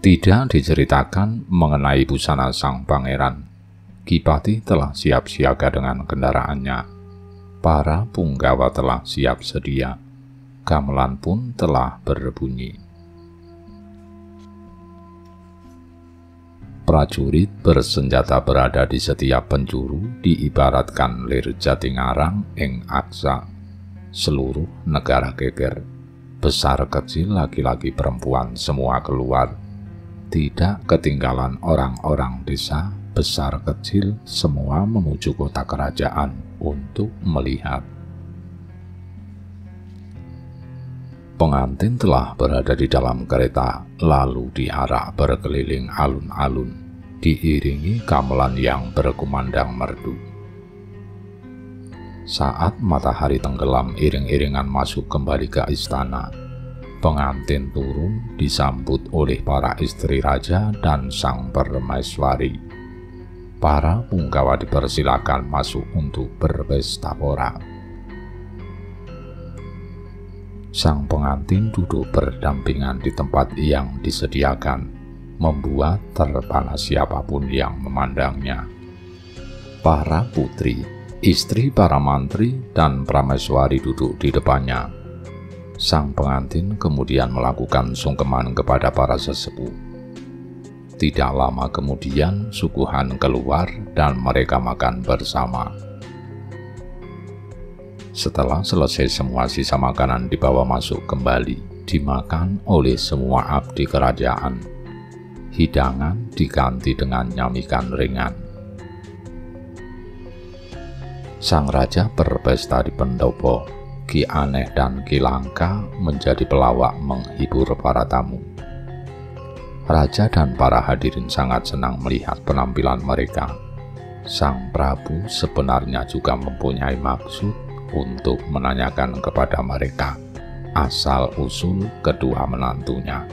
Tidak diceritakan mengenai busana sang pangeran. Kipati telah siap siaga dengan kendaraannya. Para punggawa telah siap sedia. Gamelan pun telah berbunyi. Prajurit bersenjata berada di setiap penjuru, diibaratkan lir Jatingarang ing Aksa. Seluruh negara geger, besar kecil, laki-laki perempuan semua keluar. Tidak ketinggalan orang-orang desa, besar kecil semua menuju kota kerajaan untuk melihat. Pengantin telah berada di dalam kereta, lalu diarak berkeliling alun-alun, diiringi gamelan yang berkumandang merdu. Saat matahari tenggelam, iring-iringan masuk kembali ke istana. Pengantin turun disambut oleh para istri raja dan sang permaiswari. Para punggawa dipersilakan masuk untuk berpesta pora. Sang pengantin duduk berdampingan di tempat yang disediakan, membuat terpana siapapun yang memandangnya. Para putri, istri para mantri, dan prameswari duduk di depannya. Sang pengantin kemudian melakukan sungkeman kepada para sesepuh. Tidak lama kemudian suguhan keluar dan mereka makan bersama. Setelah selesai, semua sisa makanan dibawa masuk kembali, dimakan oleh semua abdi kerajaan. Hidangan diganti dengan nyamikan ringan. Sang raja berpesta di pendopo. Ki Aneh dan Ki Langka menjadi pelawak menghibur para tamu. Raja dan para hadirin sangat senang melihat penampilan mereka. Sang Prabu sebenarnya juga mempunyai maksud untuk menanyakan kepada mereka asal-usul kedua menantunya.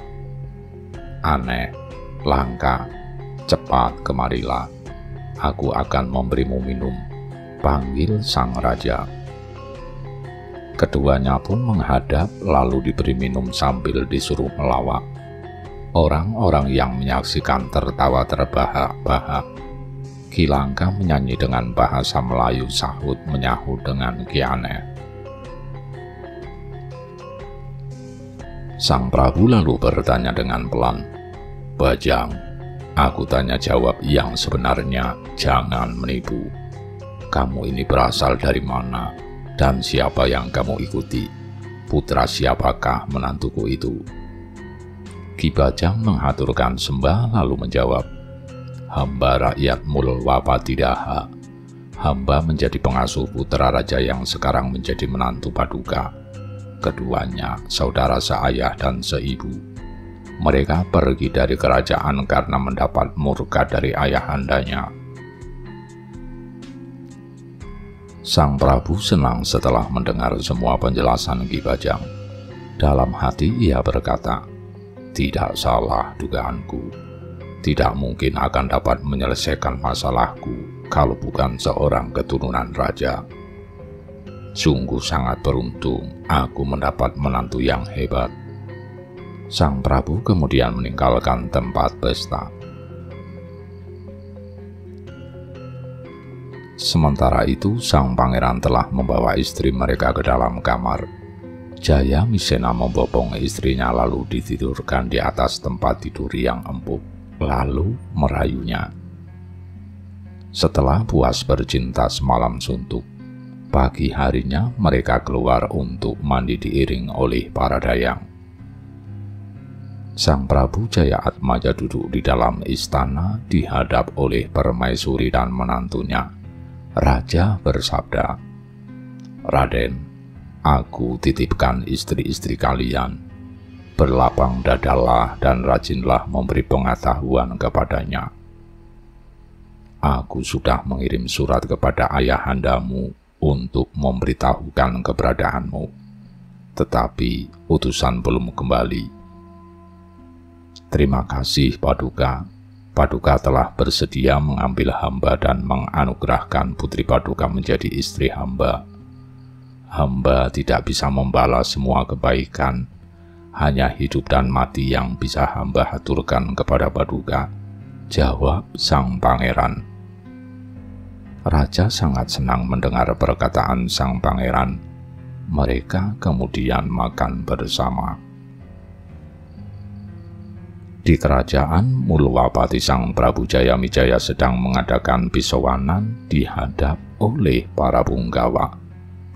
Aneh, Langka, cepat kemarilah. Aku akan memberimu minum, panggil sang raja. Keduanya pun menghadap lalu diberi minum sambil disuruh melawak. Orang-orang yang menyaksikan tertawa terbahak-bahak. Ki Langka menyanyi dengan bahasa Melayu, sahut menyahut dengan Ki Aneh. Sang Prabu lalu bertanya dengan pelan, "Bajang, aku tanya jawab yang sebenarnya, jangan menipu. Kamu ini berasal dari mana? Dan siapa yang kamu ikuti? Putra siapakah menantuku itu?" Ki Bajang menghaturkan sembah lalu menjawab, "Hamba rakyat Mulwapatidaha. Hamba menjadi pengasuh putra raja yang sekarang menjadi menantu Paduka. Keduanya saudara seayah dan seibu. Mereka pergi dari kerajaan karena mendapat murka dari ayahandanya." Sang Prabu senang setelah mendengar semua penjelasan Ki Bajang. Dalam hati ia berkata, "Tidak salah dugaanku. Tidak mungkin akan dapat menyelesaikan masalahku kalau bukan seorang keturunan raja. Sungguh sangat beruntung aku mendapat menantu yang hebat." Sang Prabu kemudian meninggalkan tempat pesta. Sementara itu, sang pangeran telah membawa istri mereka ke dalam kamar. Jaya Misena membopong istrinya lalu ditidurkan di atas tempat tidur yang empuk, lalu merayunya. Setelah puas bercinta semalam suntuk, pagi harinya mereka keluar untuk mandi diiring oleh para dayang. Sang Prabu Jaya Atmaja duduk di dalam istana dihadap oleh permaisuri dan menantunya. Raja bersabda, "Raden, aku titipkan istri-istri kalian. Berlapang dadalah dan rajinlah memberi pengetahuan kepadanya. Aku sudah mengirim surat kepada ayahandamu untuk memberitahukan keberadaanmu, tetapi utusan belum kembali. Terima kasih Paduka. Paduka telah bersedia mengambil hamba dan menganugerahkan putri Paduka menjadi istri hamba. Hamba tidak bisa membalas semua kebaikan. hanya hidup dan mati yang bisa hamba haturkan kepada Paduka, jawab sang pangeran. Raja sangat senang mendengar perkataan sang pangeran. Mereka kemudian makan bersama. Di kerajaan, Mulwapati sang Prabu Jayamijaya sedang mengadakan bisowanan dihadap oleh para punggawa.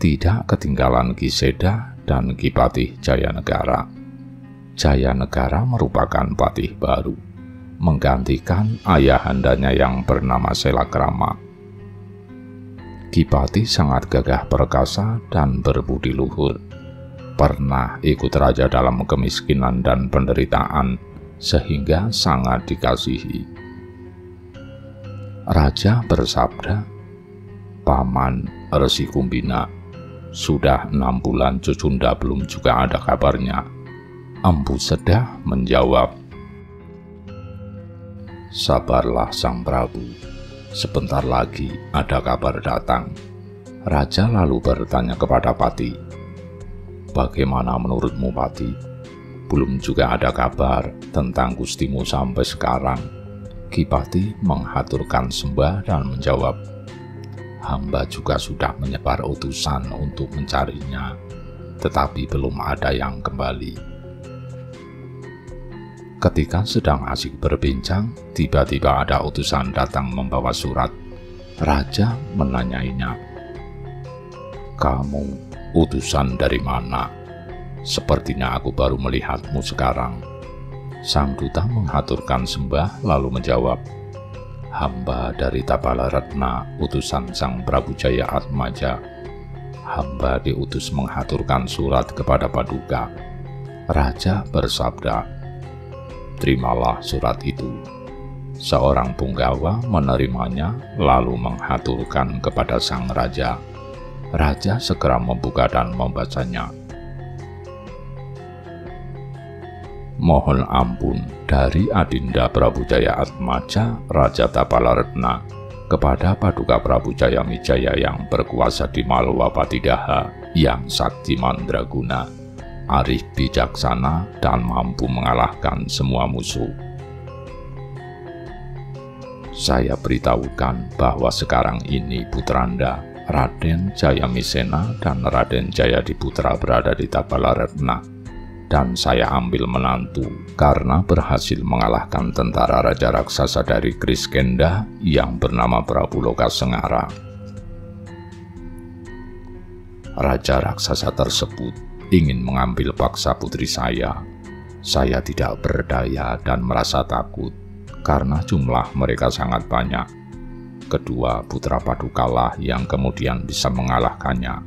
Tidak ketinggalan Ki Seda dan Ki Patih Jayanegara. Jayanegara merupakan patih baru, menggantikan ayahandanya yang bernama Selakrama. Ki Patih sangat gagah perkasa dan berbudi luhur. Pernah ikut raja dalam kemiskinan dan penderitaan, sehingga sangat dikasihi. Raja bersabda, "Paman Resi Kumbina, sudah 6 bulan Cucunda belum juga ada kabarnya." Empu Sedah menjawab, "Sabarlah Sang Prabu, sebentar lagi ada kabar datang." Raja lalu bertanya kepada Pati, "Bagaimana menurutmu, Pati? Belum juga ada kabar tentang gustimu sampai sekarang." Ki Patih menghaturkan sembah dan menjawab, "Hamba juga sudah menyebar utusan untuk mencarinya, tetapi belum ada yang kembali." Ketika sedang asik berbincang, tiba-tiba ada utusan datang membawa surat. Raja menanyainya, "Kamu utusan dari mana? Sepertinya aku baru melihatmu sekarang." Sang duta menghaturkan sembah lalu menjawab, "Hamba dari Tapalaretna, utusan Sang Prabu Jaya Atmaja. Hamba diutus menghaturkan surat kepada Paduka." Raja bersabda, "Terimalah surat itu." Seorang punggawa menerimanya lalu menghaturkan kepada sang raja. Raja segera membuka dan membacanya. "Mohon ampun dari Adinda Prabu Jaya Atmaja, Raja Tapalaretna, kepada Paduka Prabu Jayamijaya yang berkuasa di Malwapatidaha, yang sakti mandraguna, arif bijaksana, dan mampu mengalahkan semua musuh. Saya beritahukan bahwa sekarang ini putranda, Raden Jayamisena dan Raden Jayadiputra berada di Tapalaretna, dan saya ambil menantu karena berhasil mengalahkan tentara raja raksasa dari Kriskenda yang bernama Prabu Lokasengara. Raja raksasa tersebut ingin mengambil paksa putri saya. Saya tidak berdaya dan merasa takut karena jumlah mereka sangat banyak. Kedua putra Padukalah yang kemudian bisa mengalahkannya.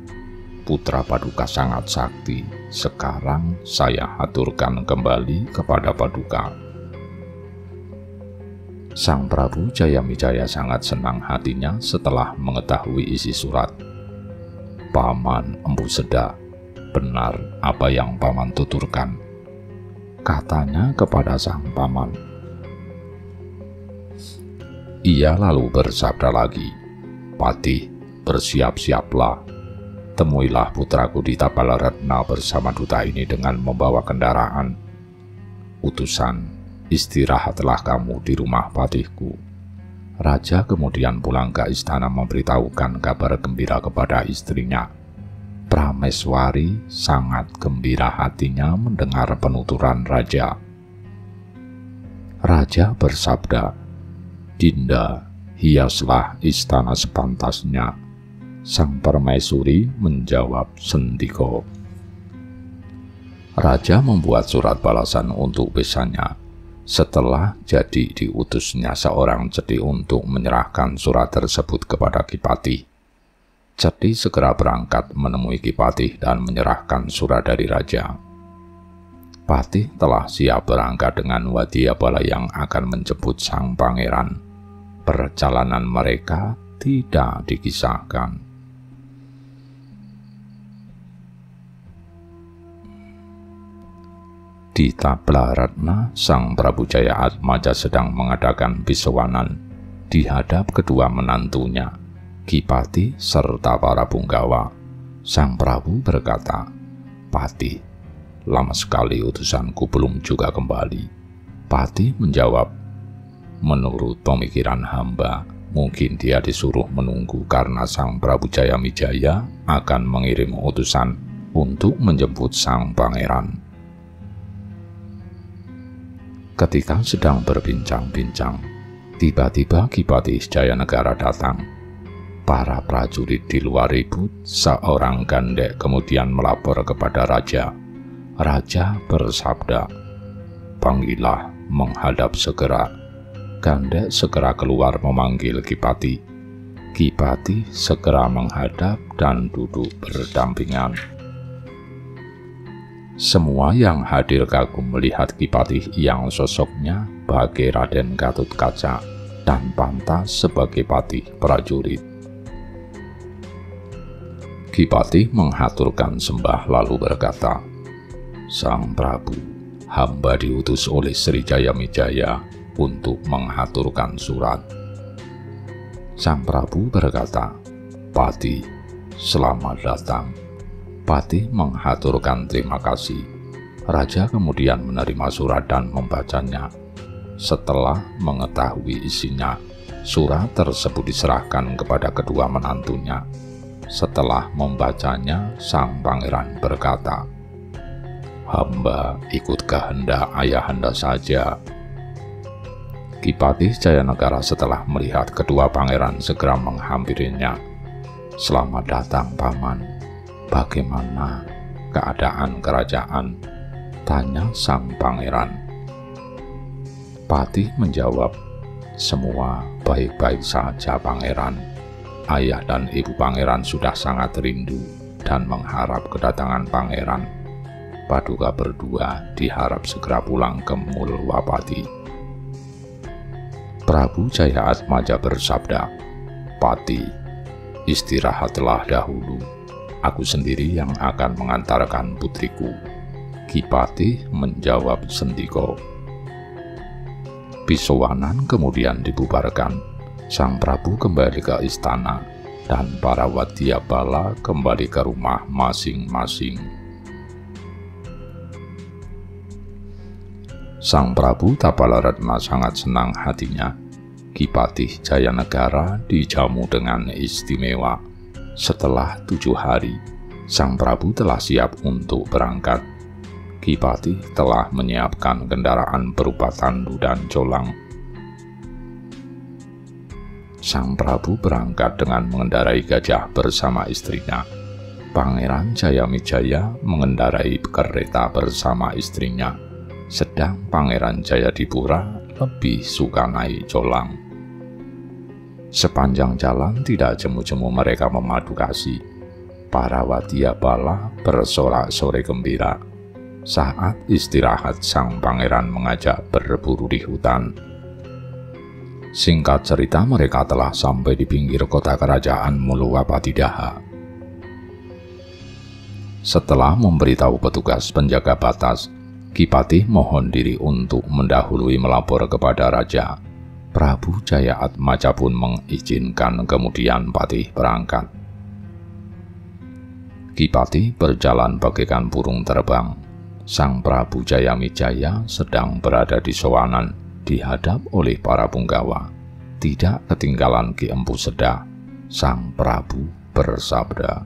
Putra Paduka sangat sakti. Sekarang saya haturkan kembali kepada Paduka." Sang Prabu Jayamijaya sangat senang hatinya setelah mengetahui isi surat. "Paman Empu Sedah, benar apa yang paman tuturkan," katanya kepada sang paman. Ia lalu bersabda lagi, "Patih, bersiap-siaplah. Temuilah putraku di Tapalaretna bersama duta ini dengan membawa kendaraan. Utusan, istirahatlah kamu di rumah patihku." Raja kemudian pulang ke istana memberitahukan kabar gembira kepada istrinya. Prameswari sangat gembira hatinya mendengar penuturan raja. Raja bersabda, "Dinda, hiaslah istana sepantasnya." Sang permaisuri menjawab sendiko. Raja membuat surat balasan untuk besannya. Setelah jadi diutusnya seorang ceti untuk menyerahkan surat tersebut kepada Ki Patih. Ceti segera berangkat menemui Ki Patih dan menyerahkan surat dari raja. Patih telah siap berangkat dengan wadyabala yang akan menjemput sang pangeran. Perjalanan mereka tidak dikisahkan. Di Tapalaretna, Sang Prabu Jaya Atmaja sedang mengadakan bisowanan dihadap kedua menantunya, Ki Patih serta para punggawa. Sang Prabu berkata, "Patih, lama sekali utusanku belum juga kembali. Patih menjawab, menurut pemikiran hamba, mungkin dia disuruh menunggu karena Sang Prabu Jayamijaya akan mengirim utusan untuk menjemput sang pangeran. Ketika sedang berbincang-bincang, tiba-tiba Ki Patih Jayanegara datang. Para prajurit di luar ribut, seorang gandek kemudian melapor kepada raja. Raja bersabda, "Panggillah menghadap segera." Gandek segera keluar memanggil Ki Patih. Ki Patih segera menghadap dan duduk berdampingan. Semua yang hadir kagum melihat Ki Patih yang sosoknya bagai Raden Gatotkaca dan pantas sebagai patih prajurit. Ki Patih menghaturkan sembah lalu berkata, "Sang Prabu, hamba diutus oleh Sri Jayamijaya untuk menghaturkan surat." Sang Prabu berkata, "Patih, selamat datang." Patih menghaturkan terima kasih. Raja kemudian menerima surat dan membacanya. Setelah mengetahui isinya, surat tersebut diserahkan kepada kedua menantunya. Setelah membacanya, sang pangeran berkata, "Hamba ikut kehendak ayahanda saja." Ki Patih Jayanegara setelah melihat kedua pangeran segera menghampirinya. "Selamat datang, Paman. Bagaimana keadaan kerajaan?" tanya sang pangeran. Patih menjawab, "Semua baik-baik saja, Pangeran. Ayah dan ibu pangeran sudah sangat rindu dan mengharap kedatangan pangeran. Paduka berdua diharap segera pulang ke Mulwapati." Prabu Jayaatmaja bersabda, "Patih, istirahatlah dahulu. Aku sendiri yang akan mengantarkan putriku." Ki Patih menjawab sendiko. Bisowanan kemudian dibubarkan. Sang Prabu kembali ke istana, dan para wadyabala kembali ke rumah masing-masing. Sang Prabu Tapalaretna sangat senang hatinya. Ki Patih Jayanegara dijamu dengan istimewa. Setelah 7 hari, Sang Prabu telah siap untuk berangkat. Ki Patih telah menyiapkan kendaraan berupa tandu dan colang. Sang Prabu berangkat dengan mengendarai gajah bersama istrinya. Pangeran Jayamijaya mengendarai kereta bersama istrinya, sedang Pangeran Jayadipura lebih suka naik colang. Sepanjang jalan tidak jemu-jemu mereka memadu kasih. Para wadyabala bersorak-sorai gembira. Saat istirahat, sang pangeran mengajak berburu di hutan. Singkat cerita, mereka telah sampai di pinggir kota kerajaan Mulwapatidaha. Setelah memberitahu petugas penjaga batas, Ki Patih mohon diri untuk mendahului melapor kepada raja. Prabu Jayaatmaja pun mengizinkan, kemudian Patih berangkat. Ki Patih berjalan bagaikan burung terbang. Sang Prabu Jayamijaya sedang berada di sowanan, dihadap oleh para punggawa. Tidak ketinggalan Ki Empu Sedah. Sang Prabu bersabda,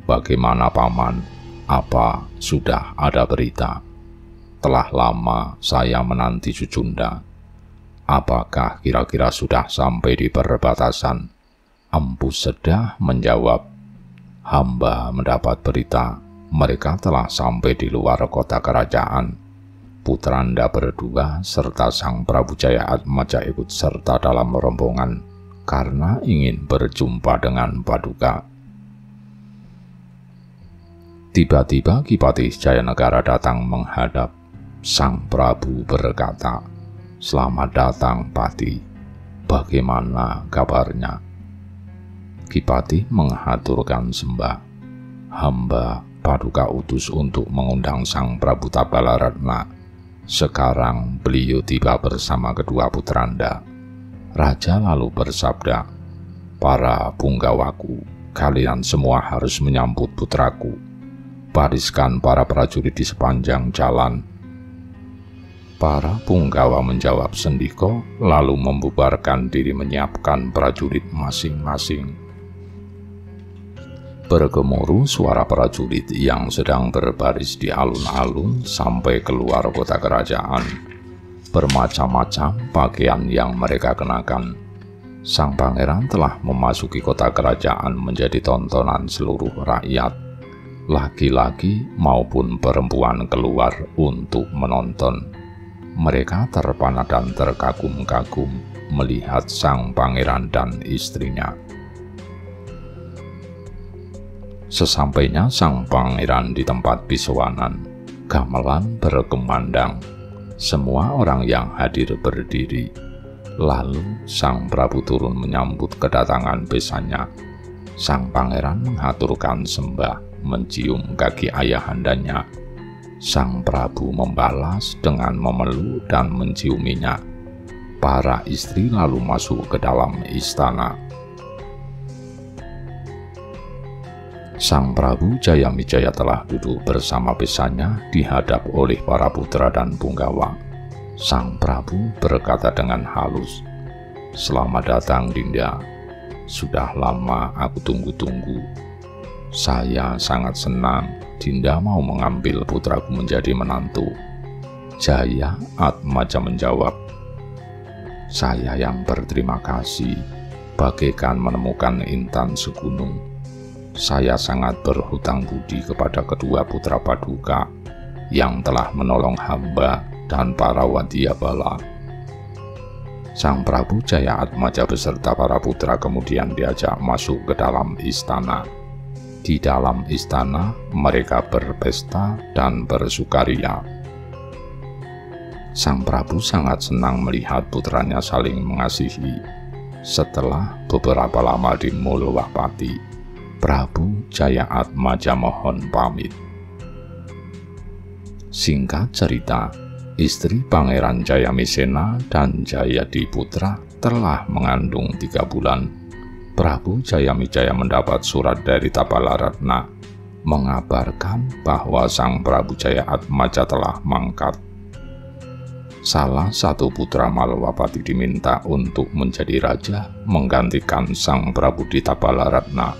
"Bagaimana Paman? Apa sudah ada berita? Telah lama saya menanti Cucunda. Apakah kira-kira sudah sampai di perbatasan?" Empu Sedah menjawab, "Hamba mendapat berita, mereka telah sampai di luar kota kerajaan. Putranda berdua serta Sang Prabu Jayaatmaja ikut serta dalam rombongan karena ingin berjumpa dengan Paduka." Tiba-tiba Ki Patih Jayanegara datang menghadap. Sang Prabu berkata, "Selamat datang, Patih. Bagaimana kabarnya?" Ki Patih menghaturkan sembah. "Hamba Paduka utus untuk mengundang Sang Prabu Tapalaretna. Sekarang beliau tiba bersama kedua putranda." Raja lalu bersabda, "Para punggawaku, kalian semua harus menyambut putraku. bariskan para prajurit di sepanjang jalan. Para Punggawa menjawab sendiko, lalu membubarkan diri menyiapkan prajurit masing-masing. Bergemuruh suara prajurit yang sedang berbaris di alun-alun sampai keluar kota kerajaan. Bermacam-macam pakaian yang mereka kenakan. Sang pangeran telah memasuki kota kerajaan menjadi tontonan seluruh rakyat. Laki-laki maupun perempuan keluar untuk menonton. Mereka terpana dan terkagum-kagum melihat sang pangeran dan istrinya. Sesampainya sang pangeran di tempat bisowanan, gamelan berkumandang. Semua orang yang hadir berdiri. Lalu sang Prabu turun menyambut kedatangan besannya. Sang pangeran mengaturkan sembah, mencium kaki ayahandanya. Sang Prabu membalas dengan memeluk dan menciuminya. Para istri lalu masuk ke dalam istana. Sang Prabu Jayamijaya telah duduk bersama besannya dihadap oleh para putra dan punggawa. Sang Prabu berkata dengan halus, "Selamat datang, Dinda. Sudah lama aku tunggu-tunggu. Saya sangat senang Dinda mau mengambil putraku menjadi menantu." Jaya Atmaja menjawab, "Saya yang berterima kasih, bagaikan menemukan intan segunung. Saya sangat berhutang budi kepada kedua putra Paduka yang telah menolong hamba dan para wadyabala." Sang Prabu Jaya Atmaja beserta para putra kemudian diajak masuk ke dalam istana. Di dalam istana, mereka berpesta dan bersukaria. Sang Prabu sangat senang melihat putranya saling mengasihi. Setelah beberapa lama di Mulwapati, Prabu Jaya Atmaja mohon pamit. Singkat cerita, istri Pangeran Jayamisena dan Jayadiputra telah mengandung 3 bulan. Prabu Jayamijaya mendapat surat dari Tapalaratna mengabarkan bahwa sang Prabu Jaya Atmaja telah mangkat. Salah satu putra Malwapati diminta untuk menjadi raja menggantikan sang Prabu di Tapalaratna.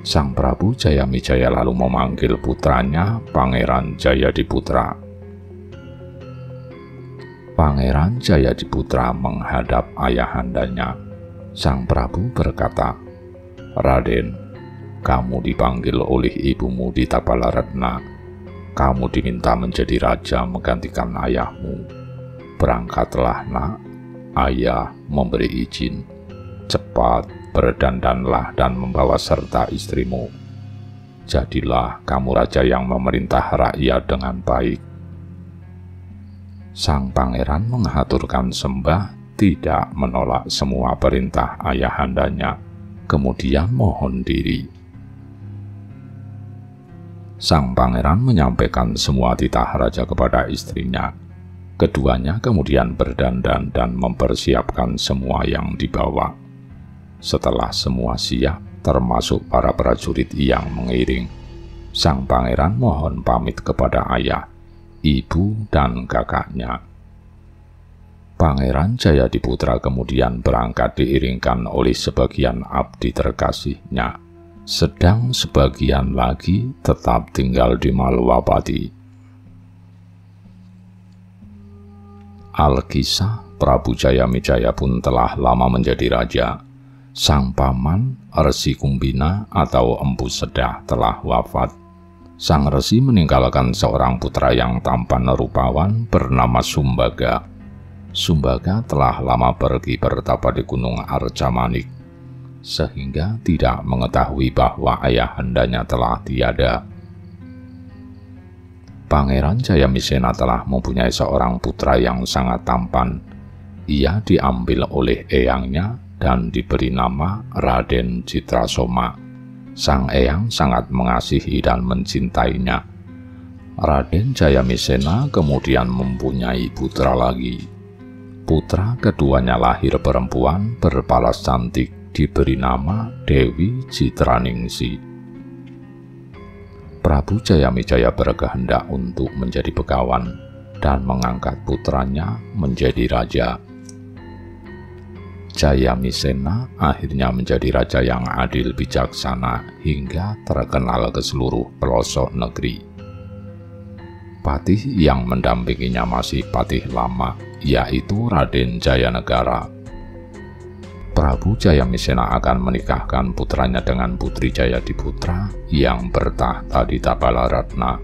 Sang Prabu Jayamijaya lalu memanggil putranya Pangeran Jayadiputra. Pangeran Jayadiputra menghadap ayahandanya. Sang Prabu berkata, "Raden, kamu dipanggil oleh ibumu di Tapalaratna. Kamu diminta menjadi raja menggantikan ayahmu. Berangkatlah, nak. Ayah memberi izin. Cepat berdandanlah dan membawa serta istrimu. Jadilah kamu raja yang memerintah rakyat dengan baik." Sang pangeran mengaturkan sembah, tidak menolak semua perintah ayahandanya, kemudian mohon diri. Sang pangeran menyampaikan semua titah raja kepada istrinya. Keduanya kemudian berdandan dan mempersiapkan semua yang dibawa. Setelah semua siap, termasuk para prajurit yang mengiring, sang pangeran mohon pamit kepada ayah, ibu, dan kakaknya. Pangeran Jayadiputra kemudian berangkat diiringkan oleh sebagian abdi terkasihnya, sedang sebagian lagi tetap tinggal di Malwapati. Alkisah, Prabu Jayamijaya pun telah lama menjadi raja. Sang paman, Resi Kumbina atau Empu Sedah telah wafat. Sang resi meninggalkan seorang putra yang tampan rupawan bernama Sumbaga. Sumbaga telah lama pergi bertapa di Gunung Arjamanik, sehingga tidak mengetahui bahwa ayahandanya telah tiada. Pangeran Jayamisena telah mempunyai seorang putra yang sangat tampan. Ia diambil oleh eyangnya dan diberi nama Raden Citrasoma. Sang eyang sangat mengasihi dan mencintainya. Raden Jayamisena kemudian mempunyai putra lagi. Putra keduanya lahir perempuan berpalas cantik, diberi nama Dewi Citraningsi. Prabu Jayamijaya berkehendak untuk menjadi begawan dan mengangkat putranya menjadi raja. Jayamisena akhirnya menjadi raja yang adil bijaksana hingga terkenal ke seluruh pelosok negeri. Patih yang mendampinginya masih patih lama, yaitu Raden Jayanegara. Prabu Jayamisena akan menikahkan putranya dengan Putri Jayadiputra yang bertahta di Tapalaratna.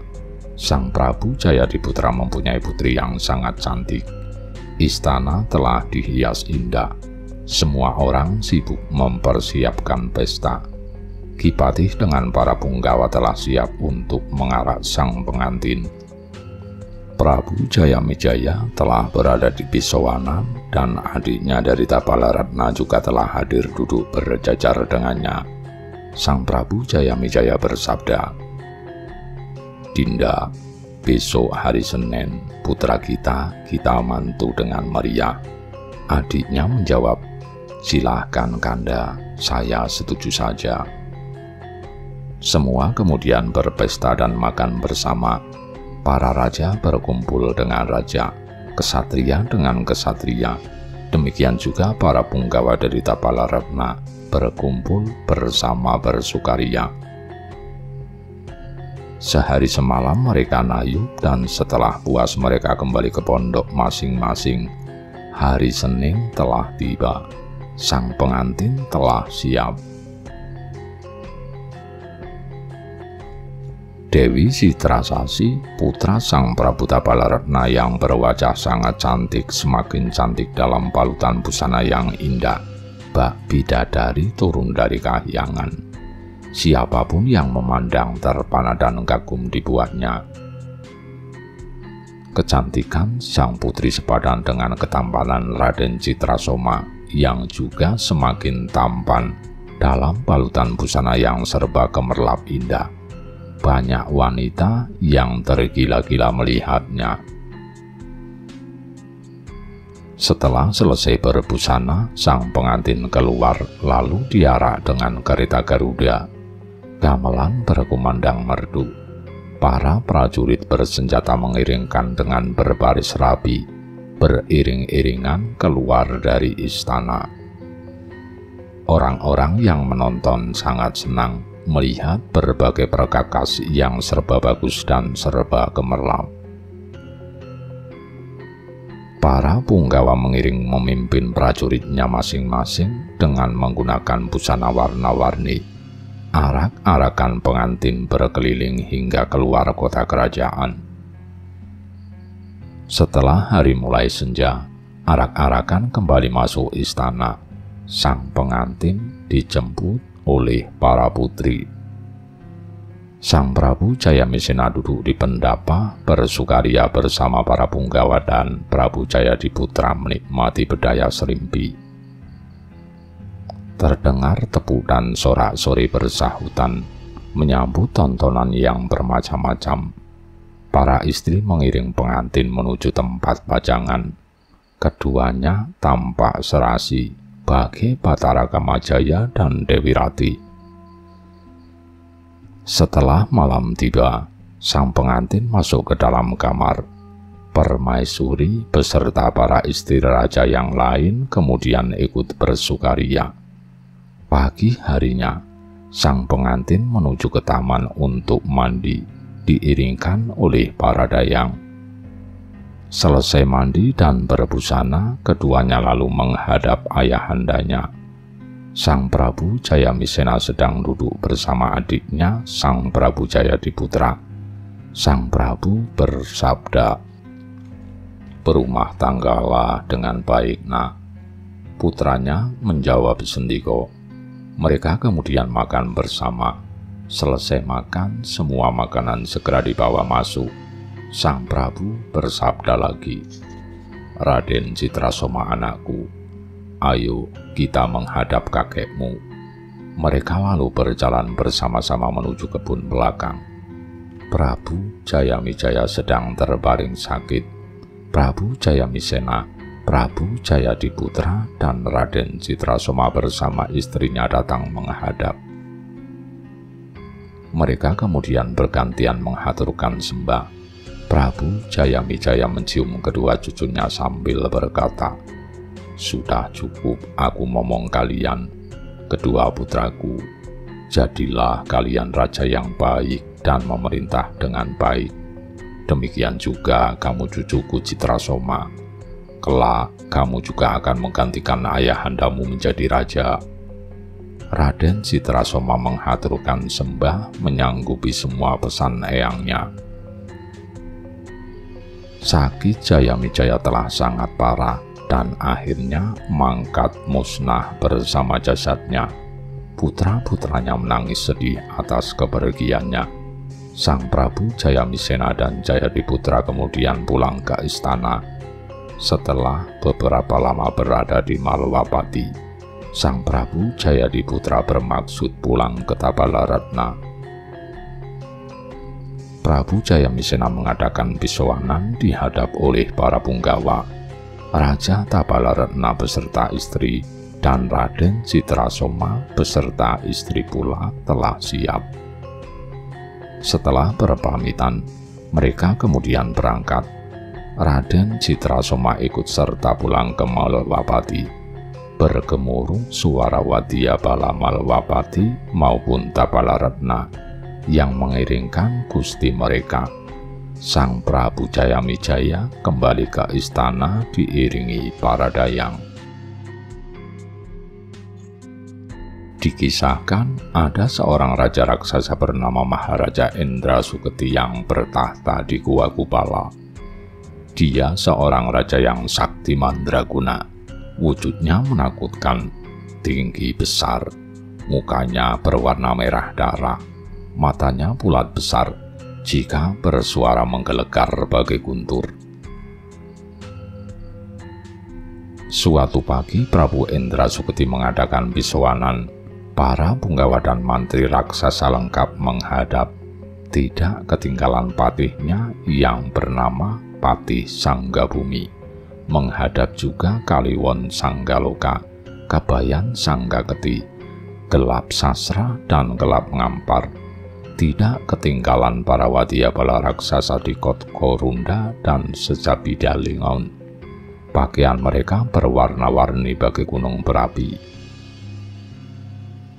Sang Prabu Jayadiputra mempunyai putri yang sangat cantik. Istana telah dihias indah. Semua orang sibuk mempersiapkan pesta. Ki Patih dengan para punggawa telah siap untuk mengarak sang pengantin. Prabu Jayamijaya telah berada di Pisowanan dan adiknya dari Tapalaratna juga telah hadir duduk berjajar dengannya. Sang Prabu Jayamijaya bersabda, "Dinda, besok hari Senin, putra kita mantu dengan meriah." Adiknya menjawab, "Silahkan Kanda, saya setuju saja." Semua kemudian berpesta dan makan bersama. Para raja berkumpul dengan raja, kesatria dengan kesatria. Demikian juga para punggawa dari Tapalaratna berkumpul bersama bersukaria. Sehari semalam mereka nayup dan setelah puas mereka kembali ke pondok masing-masing. Hari Senin telah tiba. Sang pengantin telah siap. Dewi Sitrasasi, putra Sang Prabu Tapalaratna yang berwajah sangat cantik, semakin cantik dalam palutan busana yang indah. Bak bidadari turun dari kahyangan. Siapapun yang memandang terpana dan kagum dibuatnya. Kecantikan sang putri sepadan dengan ketampanan Raden Citrasoma yang juga semakin tampan dalam palutan busana yang serba gemerlap indah. Banyak wanita yang tergila-gila melihatnya. Setelah selesai berbusana, sang pengantin keluar lalu diarak dengan kereta Garuda. Gamelan berkumandang merdu. Para prajurit bersenjata mengiringkan dengan berbaris rapi, beriring-iringan keluar dari istana. Orang-orang yang menonton sangat senang melihat berbagai perkakas yang serba bagus dan serba gemerlap. Para punggawa mengiring memimpin prajuritnya masing-masing dengan menggunakan busana warna-warni. Arak-arakan pengantin berkeliling hingga keluar kota kerajaan. Setelah hari mulai senja, arak-arakan kembali masuk istana. Sang pengantin dijemput oleh para putri. Sang Prabu Jayamisena duduk di pendapa bersukaria bersama para punggawa dan Prabu Jayadiputra menikmati bedaya serimpi. Terdengar tepuk dan sorak-sori bersahutan menyambut tontonan yang bermacam-macam. Para istri mengiring pengantin menuju tempat pajangan. Keduanya tampak serasi bagi Batara Kamajaya dan Dewi Rati. Setelah malam tiba, sang pengantin masuk ke dalam kamar. Permaisuri beserta para istri raja yang lain kemudian ikut bersukaria. Pagi harinya, sang pengantin menuju ke taman untuk mandi, diiringkan oleh para dayang. Selesai mandi dan berbusana, keduanya lalu menghadap ayahandanya. Sang Prabu Jayamisena sedang duduk bersama adiknya, Sang Prabu Jayadiputra. Sang Prabu bersabda, "Berumah tanggalah dengan baik, nak." Putranya menjawab sendiko. Mereka kemudian makan bersama. Selesai makan, semua makanan segera dibawa masuk. Sang Prabu bersabda lagi, "Raden Citrasoma anakku, ayo kita menghadap kakekmu." Mereka lalu berjalan bersama-sama menuju kebun belakang. Prabu Jayamijaya sedang terbaring sakit. Prabu Jayamisena, Prabu Jayadiputra, dan Raden Citrasoma bersama istrinya datang menghadap. Mereka kemudian bergantian menghaturkan sembah. Prabu Jayamwijaya mencium kedua cucunya sambil berkata, "Sudah cukup aku ngomong kalian, kedua putraku. Jadilah kalian raja yang baik dan memerintah dengan baik. Demikian juga kamu cucuku Citrasoma. Kelak kamu juga akan menggantikan ayahandamu menjadi raja." Raden Citrasoma menghaturkan sembah menyanggupi semua pesan eyangnya. Sakit Jayamwijaya telah sangat parah dan akhirnya mangkat musnah bersama jasadnya. Putra-putranya menangis sedih atas kepergiannya. Sang Prabu Jayamisena dan Jayadiputra kemudian pulang ke istana. Setelah beberapa lama berada di Malwapati, Sang Prabu Jayadiputra bermaksud pulang ke Tabalaratna. Prabu Jayamisena mengadakan bisowanan dihadap oleh para punggawa. Raja Tabalaratna beserta istri dan Raden Citrasoma beserta istri pula telah siap. Setelah berpamitan, mereka kemudian berangkat. Raden Citrasoma ikut serta pulang ke Malwapati. Bergemuruh suara Wadya Bala Malwapati maupun Tabalaratna yang mengiringkan gusti mereka. Sang Prabu Jayamwijaya kembali ke istana diiringi para dayang. Dikisahkan ada seorang raja raksasa bernama Maharaja Indrasuketi yang bertahta di Gua Kupala. Dia seorang raja yang sakti mandraguna. Wujudnya menakutkan, tinggi besar, mukanya berwarna merah darah, matanya bulat besar, jika bersuara menggelegar bagai guntur. Suatu pagi Prabu Indrasuketi mengadakan bisowanan. Para punggawa dan mantri raksasa lengkap menghadap. Tidak ketinggalan patihnya yang bernama Patih Sanggabumi. Menghadap juga Kaliwon Sanggaloka, Kabayan Sanggaketi, Gelap Sasra dan Gelap Ngampar. Tidak ketinggalan para Wadya Bala raksasa di Korunda dan Sejabidalingon. Pakaian mereka berwarna-warni bagai gunung berapi.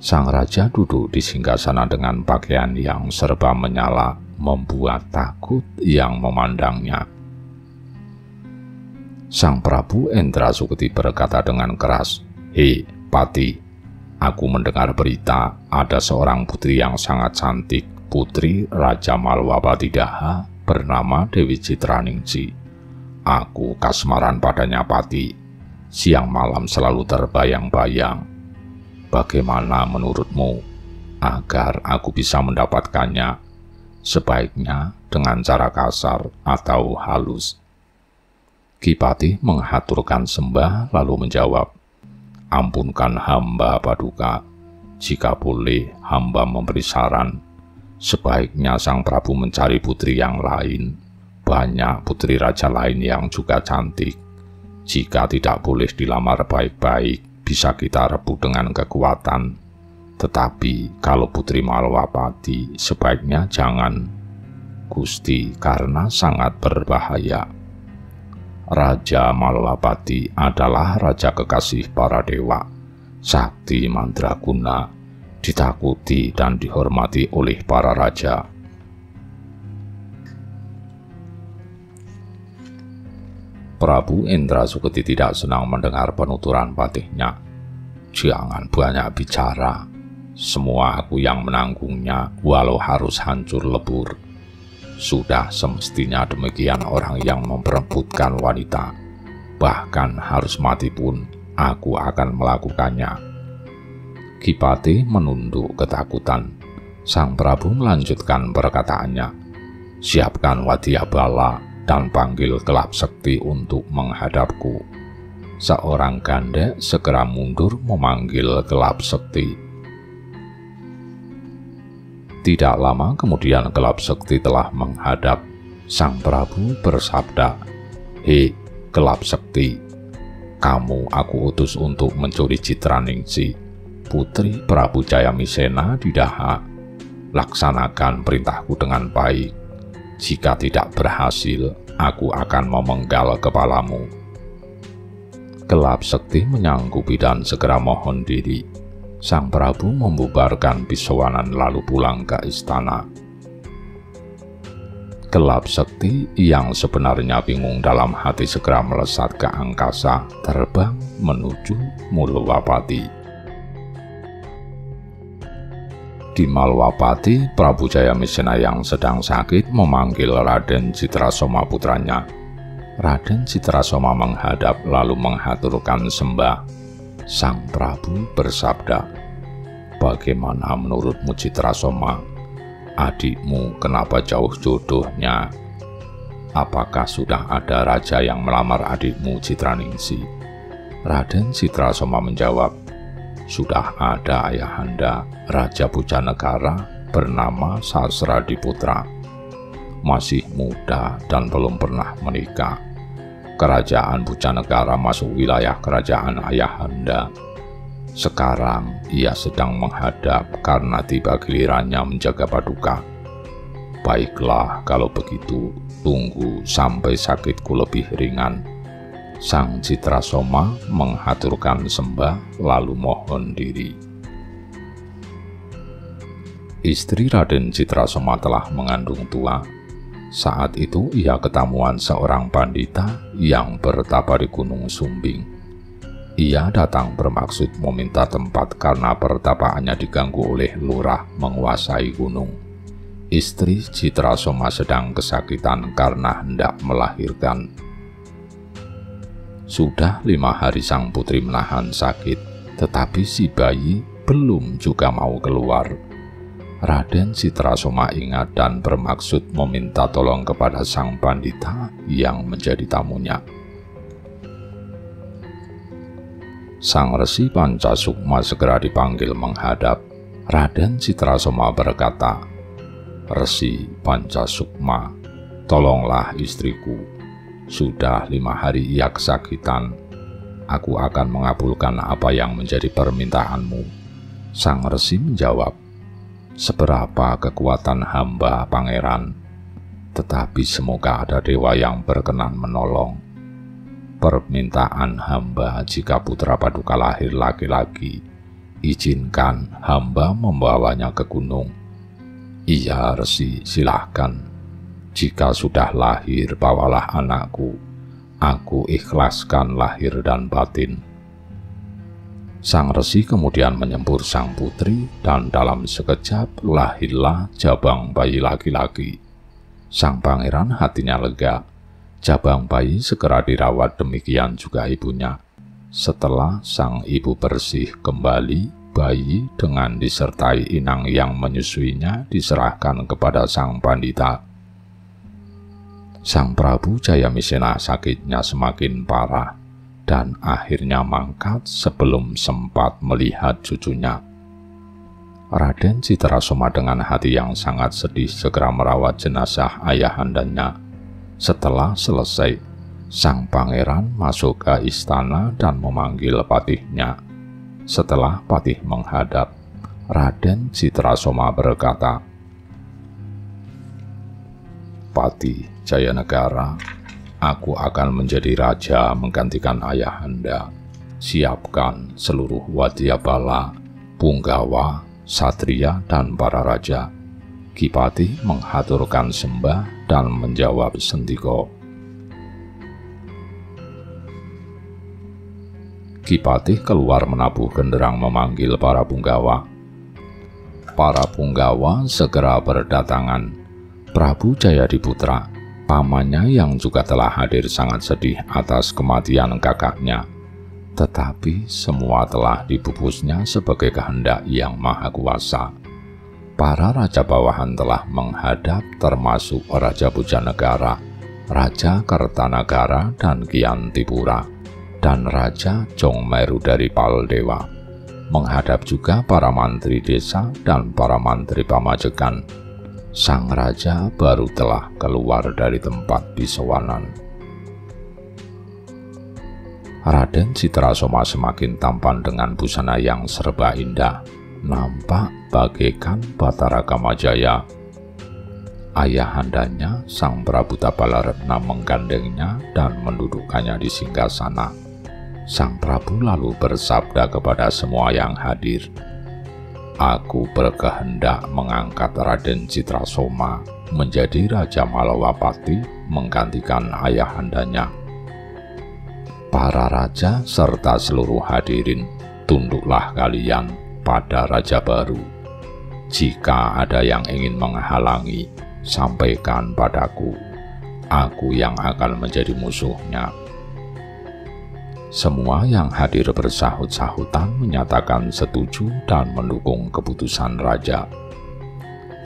Sang raja duduk di singgasana dengan pakaian yang serba menyala, membuat takut yang memandangnya. Sang Prabu Indrasuketi berkata dengan keras, "Hei, Pati, aku mendengar berita ada seorang putri yang sangat cantik, putri Raja Malwapati Daha, bernama Dewi Citraningsi. Aku kasmaran padanya, Pati. Siang malam selalu terbayang-bayang. Bagaimana menurutmu agar aku bisa mendapatkannya? Sebaiknya dengan cara kasar atau halus?" Ki Patih menghaturkan sembah lalu menjawab, "Ampunkan hamba Paduka. Jika boleh hamba memberi saran, sebaiknya Sang Prabu mencari putri yang lain. Banyak putri raja lain yang juga cantik. Jika tidak boleh dilamar baik-baik, bisa kita rebut dengan kekuatan. Tetapi kalau putri Malwapati, sebaiknya jangan, Gusti, karena sangat berbahaya. Raja Malwapati adalah raja kekasih para dewa, sakti mandraguna, ditakuti dan dihormati oleh para raja." Prabu Indrasuketi tidak senang mendengar penuturan patihnya. "Jangan banyak bicara. Semua aku yang menanggungnya, walau harus hancur lebur. Sudah semestinya demikian orang yang memperebutkan wanita. Bahkan harus mati pun aku akan melakukannya." Ki Patih menunduk ketakutan. Sang Prabu melanjutkan perkataannya, "Siapkan Wadya Bala dan panggil Gelap Sekti untuk menghadapku." Seorang gandek segera mundur memanggil Gelap Sekti. Tidak lama kemudian Gelap Sekti telah menghadap. Sang Prabu bersabda, "Hei, Gelap Sekti, kamu aku utus untuk mencuri Citraningsi, putri Prabu Jayamisena di Daha. laksanakan perintahku dengan baik. Jika tidak berhasil, aku akan memenggal kepalamu." Gelap Sekti menyanggupi dan segera mohon diri. Sang Prabu membubarkan bisowanan lalu pulang ke istana. Gelap Sekti yang sebenarnya bingung dalam hati segera melesat ke angkasa, terbang menuju Mulwapati. Di Malwapati, Prabu Jayamisena yang sedang sakit memanggil Raden Citrasoma putranya. Raden Citrasoma menghadap lalu menghaturkan sembah. Sang Prabu bersabda, "Bagaimana menurutmu Citrasoma? Adikmu kenapa jauh jodohnya? Apakah sudah ada raja yang melamar adikmu Citraningsi?" Raden Citrasoma menjawab, "Sudah ada ayahanda, Raja Pujanegara bernama Sasradiputra. Masih muda dan belum pernah menikah. Kerajaan Pujanegara masuk wilayah kerajaan ayahanda. Sekarang ia sedang menghadap karena tiba gilirannya menjaga paduka. Baiklah kalau begitu, tunggu sampai sakitku lebih ringan." Sang Citrasoma menghaturkan sembah lalu mohon diri. Istri Raden Citrasoma telah mengandung tua. Saat itu ia ketamuan seorang pandita yang bertapa di Gunung Sumbing. Ia datang bermaksud meminta tempat karena pertapaannya diganggu oleh lurah menguasai gunung. Istri Citrasoma sedang kesakitan karena hendak melahirkan. Sudah 5 hari sang putri menahan sakit, tetapi si bayi belum juga mau keluar. Raden Citrasoma ingat dan bermaksud meminta tolong kepada sang pandita yang menjadi tamunya. Sang Resi Pancasukma segera dipanggil menghadap. Raden Citrasoma berkata, "Resi Pancasukma, tolonglah istriku. Sudah 5 hari ia kesakitan. Aku akan mengabulkan apa yang menjadi permintaanmu." Sang Resi menjawab, "Seberapa kekuatan hamba, Pangeran? Tetapi semoga ada dewa yang berkenan menolong. Permintaan hamba jika putra paduka lahir laki-laki, izinkan hamba membawanya ke gunung." "Iya, Resi, silahkan. Jika sudah lahir, bawalah anakku. Aku ikhlaskan lahir dan batin." Sang Resi kemudian menyembur sang putri dan dalam sekejap lahirlah jabang bayi laki-laki. Sang pangeran hatinya lega. Jabang bayi segera dirawat, demikian juga ibunya. Setelah sang ibu bersih kembali, bayi dengan disertai inang yang menyusuinya diserahkan kepada sang pandita. Sang Prabu Jayamisena sakitnya semakin parah dan akhirnya mangkat sebelum sempat melihat cucunya. Raden Citrasoma dengan hati yang sangat sedih segera merawat jenazah ayahandanya. Setelah selesai, sang pangeran masuk ke istana dan memanggil patihnya. Setelah patih menghadap, Raden Citrasoma berkata, "Patih Jayanegara, aku akan menjadi raja menggantikan ayahanda. Siapkan seluruh wadyabala, punggawa, satria, dan para raja." Ki Patih menghaturkan sembah dan menjawab sendiko. Ki Patih keluar menabuh genderang memanggil para punggawa. Para punggawa segera berdatangan. Prabu Jayadiputra, pamannya yang juga telah hadir, sangat sedih atas kematian kakaknya. Tetapi semua telah dipupusnya sebagai kehendak Yang Maha Kuasa. Para raja bawahan telah menghadap, termasuk Raja Pujanegara, Raja Kertanagara dan Kiantipura, dan Raja Jongmeru dari Paldewa. Menghadap juga para mantri desa dan para mantri pamajekan. Sang raja baru telah keluar dari tempat bisowanan. Raden Citrasoma semakin tampan dengan busana yang serba indah. Nampak bagaikan Batara Kamajaya. Ayahandanya, Sang Prabu Tabalarna, menggandengnya dan mendudukkannya di singgasana. Sang Prabu lalu bersabda kepada semua yang hadir, "Aku berkehendak mengangkat Raden Citrasoma menjadi Raja Malawapati menggantikan ayahandanya. Para raja serta seluruh hadirin, tunduklah kalian pada raja baru. Jika ada yang ingin menghalangi, sampaikan padaku. Aku yang akan menjadi musuhnya." Semua yang hadir bersahut-sahutan menyatakan setuju dan mendukung keputusan raja.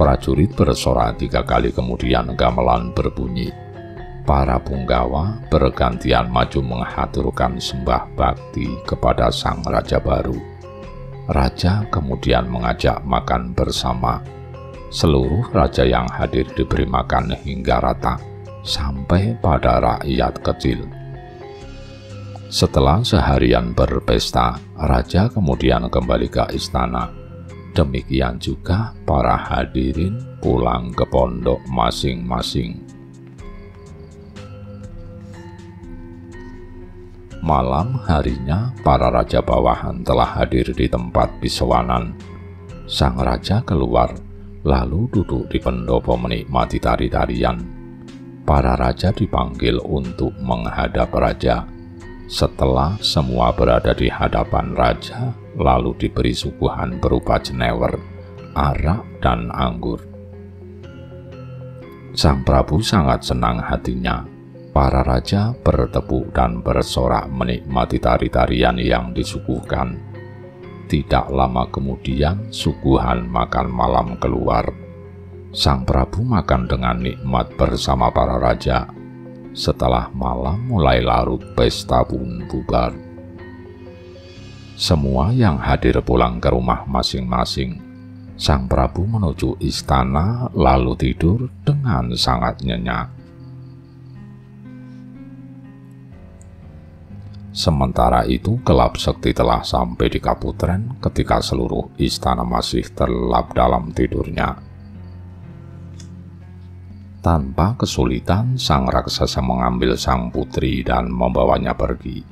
Prajurit bersorak 3 kali, kemudian gamelan berbunyi. Para punggawa bergantian maju mengaturkan sembah bakti kepada sang raja baru. Raja kemudian mengajak makan bersama. Seluruh raja yang hadir diberi makan hingga rata, sampai pada rakyat kecil. Setelah seharian berpesta, raja kemudian kembali ke istana. Demikian juga para hadirin pulang ke pondok masing-masing. Malam harinya, para raja bawahan telah hadir di tempat bisawanan. Sang raja keluar, lalu duduk di pendopo menikmati tari-tarian. Para raja dipanggil untuk menghadap raja. Setelah semua berada di hadapan raja, lalu diberi suguhan berupa jenewer, arak, dan anggur. Sang Prabu sangat senang hatinya. Para raja bertepuk dan bersorak menikmati tari-tarian yang disuguhkan. Tidak lama kemudian, suguhan makan malam keluar. Sang Prabu makan dengan nikmat bersama para raja. Setelah malam mulai larut, pesta pun bubar. Semua yang hadir pulang ke rumah masing-masing. Sang Prabu menuju istana lalu tidur dengan sangat nyenyak. Sementara itu, kelap sekti telah sampai di Kaputren ketika seluruh istana masih terlelap dalam tidurnya. Tanpa kesulitan, sang raksasa mengambil sang putri dan membawanya pergi.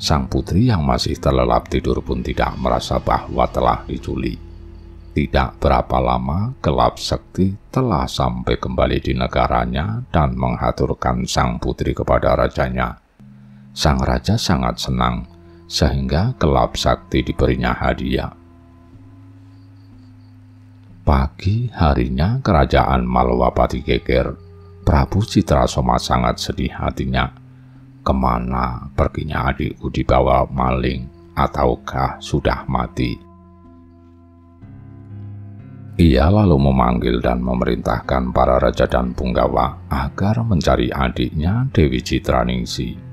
Sang putri yang masih terlelap tidur pun tidak merasa bahwa telah diculik. Tidak berapa lama, kelap sekti telah sampai kembali di negaranya dan menghaturkan sang putri kepada rajanya. Sang raja sangat senang, sehingga kelap sakti diberinya hadiah. Pagi harinya kerajaan Malawapati geger. Prabu Citrasoma sangat sedih hatinya. Kemana perginya adikku, dibawa maling ataukah sudah mati? Ia lalu memanggil dan memerintahkan para raja dan punggawa agar mencari adiknya Dewi Citraningsi.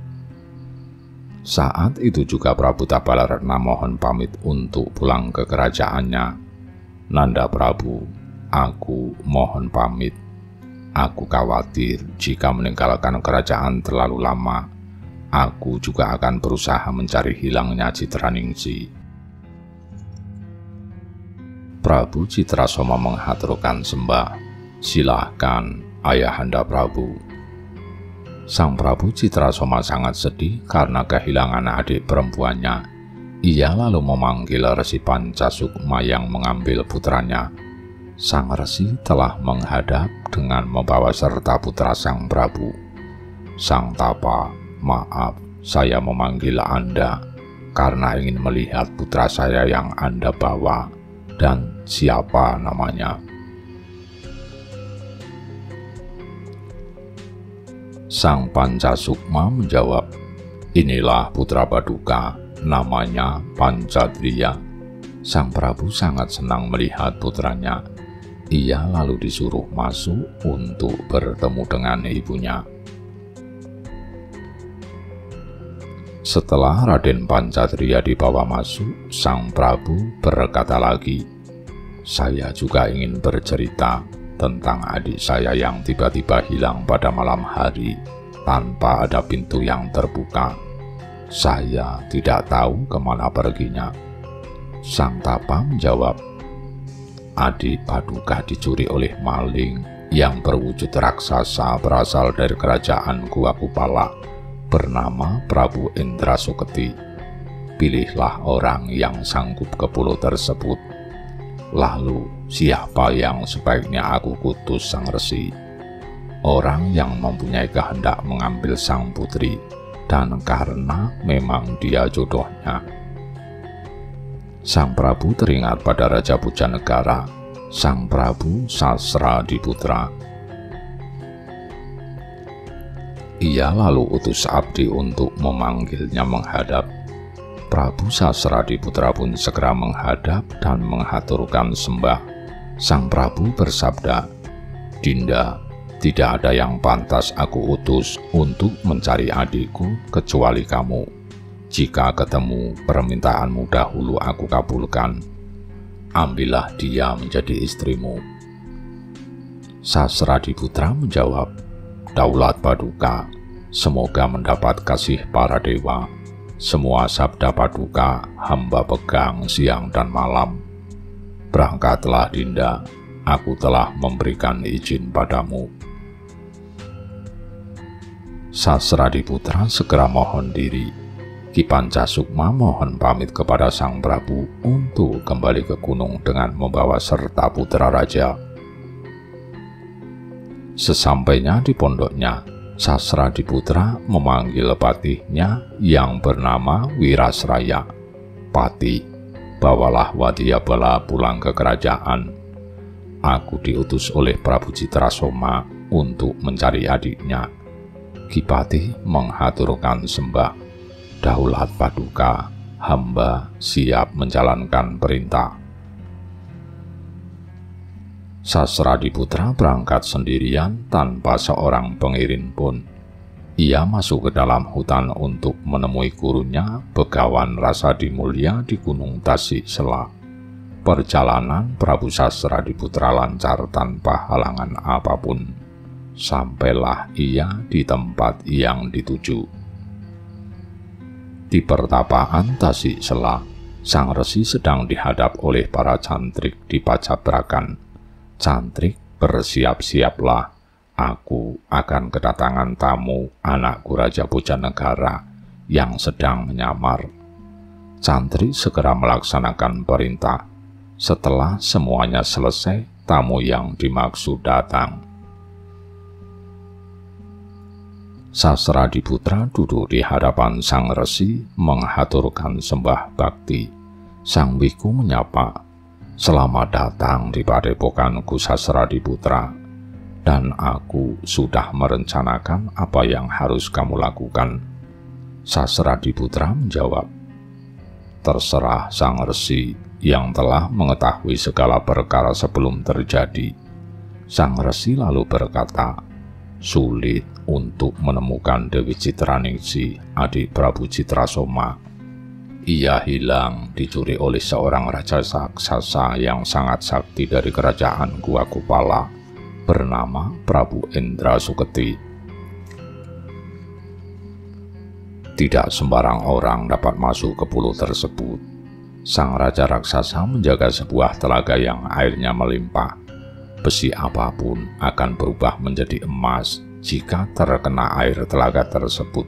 Saat itu juga Prabu Tabalarna mohon pamit untuk pulang ke kerajaannya. "Nanda Prabu, aku mohon pamit. Aku khawatir jika meninggalkan kerajaan terlalu lama, aku juga akan berusaha mencari hilangnya Citraningsi." Prabu Citrasoma menghaturkan sembah. "Silahkan, Ayahanda Prabu." Sang Prabu Citrasoma sangat sedih karena kehilangan adik perempuannya. Ia lalu memanggil Resi Pancasukma yang mengambil putranya. Sang Resi telah menghadap dengan membawa serta putra Sang Prabu. "Sang Tapa, maaf, saya memanggil Anda karena ingin melihat putra saya yang Anda bawa dan siapa namanya." Sang Pancasukma menjawab, "Inilah putra Paduka, namanya Pancadriya." Sang Prabu sangat senang melihat putranya. Ia lalu disuruh masuk untuk bertemu dengan ibunya. Setelah Raden Pancadriya dibawa masuk, Sang Prabu berkata lagi, "Saya juga ingin bercerita tentang adik saya yang tiba-tiba hilang pada malam hari tanpa ada pintu yang terbuka. Saya tidak tahu kemana perginya." Sang Tapa menjawab, Adik Paduka dicuri oleh maling yang berwujud raksasa berasal dari kerajaan Gua Kupala bernama Prabu Indrasuketi. Pilihlah orang yang sanggup ke pulau tersebut. Lalu siapa yang sebaiknya aku kutus sang resi? Orang yang mempunyai kehendak mengambil sang putri, dan karena memang dia jodohnya. Sang Prabu teringat pada Raja Pujanegara, Sang Prabu Sasradiputra. Ia lalu utus abdi untuk memanggilnya menghadap. Prabu Sasradiputra pun segera menghadap dan menghaturkan sembah. Sang Prabu bersabda, "Dinda, tidak ada yang pantas aku utus untuk mencari adikku kecuali kamu. Jika ketemu permintaanmu dahulu aku kabulkan. Ambillah dia menjadi istrimu." Sasradiputra menjawab, "Daulat Paduka, semoga mendapat kasih para dewa. Semua sabda Paduka hamba pegang siang dan malam. Berangkatlah Dinda, aku telah memberikan izin padamu." Sasradiputra segera mohon diri. Ki Pancasukma mohon pamit kepada Sang Prabu untuk kembali ke gunung dengan membawa serta putra raja. Sesampainya di pondoknya, Sasradiputra memanggil patihnya yang bernama Wirasraya. "Patih, bawalah Wadyabala pulang ke kerajaan. Aku diutus oleh Prabu Citrasoma untuk mencari adiknya." Ki Patih menghaturkan sembah. "Daulat Paduka, hamba siap menjalankan perintah." Sasradiputra berangkat sendirian tanpa seorang pengiring pun. Ia masuk ke dalam hutan untuk menemui gurunya Begawan Rasadimulya di Gunung Tasik Sela. Perjalanan Prabu Sasradiputra lancar tanpa halangan apapun. Sampailah ia di tempat yang dituju. Di pertapaan Tasik Sela, sang resi sedang dihadap oleh para cantrik di pacabrakan. "Cantrik, bersiap-siaplah, aku akan kedatangan tamu anakku Raja Pujanegara yang sedang menyamar." Cantrik segera melaksanakan perintah. Setelah semuanya selesai, tamu yang dimaksud datang. Sasradiputra duduk di hadapan sang resi menghaturkan sembah bakti. Sang biku menyapa, "Selamat datang di padepokanku Sasradiputra, dan aku sudah merencanakan apa yang harus kamu lakukan." Sasradiputra menjawab, "Terserah sang resi yang telah mengetahui segala perkara sebelum terjadi." Sang resi lalu berkata, "Sulit untuk menemukan Dewi Citraningsih, adik Prabu Citrasoma. Ia hilang dicuri oleh seorang raja raksasa yang sangat sakti dari kerajaan Gua Kupala bernama Prabu Indrasuketi. Tidak sembarang orang dapat masuk ke pulau tersebut. Sang raja raksasa menjaga sebuah telaga yang airnya melimpah. Besi apapun akan berubah menjadi emas jika terkena air telaga tersebut.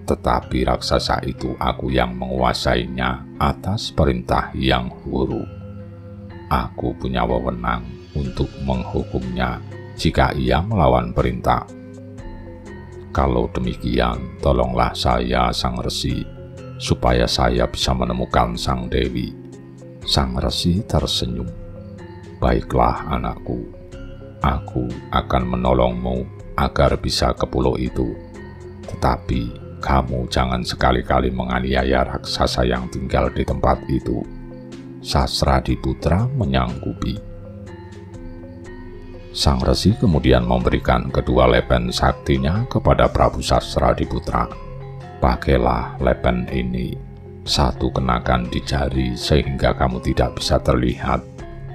Tetapi raksasa itu aku yang menguasainya atas perintah Yang Huru. Aku punya wewenang untuk menghukumnya jika ia melawan perintah. Kalau demikian, tolonglah saya, sang resi, supaya saya bisa menemukan sang dewi." Sang resi tersenyum. "Baiklah anakku, aku akan menolongmu agar bisa ke pulau itu. Tetapi kamu jangan sekali-kali menganiaya raksasa yang tinggal di tempat itu." Sasradiputra menyanggupi. Sang resi kemudian memberikan kedua lepen saktinya kepada Prabu Sasradiputra. "Pakailah lepen ini, satu kenakan di jari sehingga kamu tidak bisa terlihat,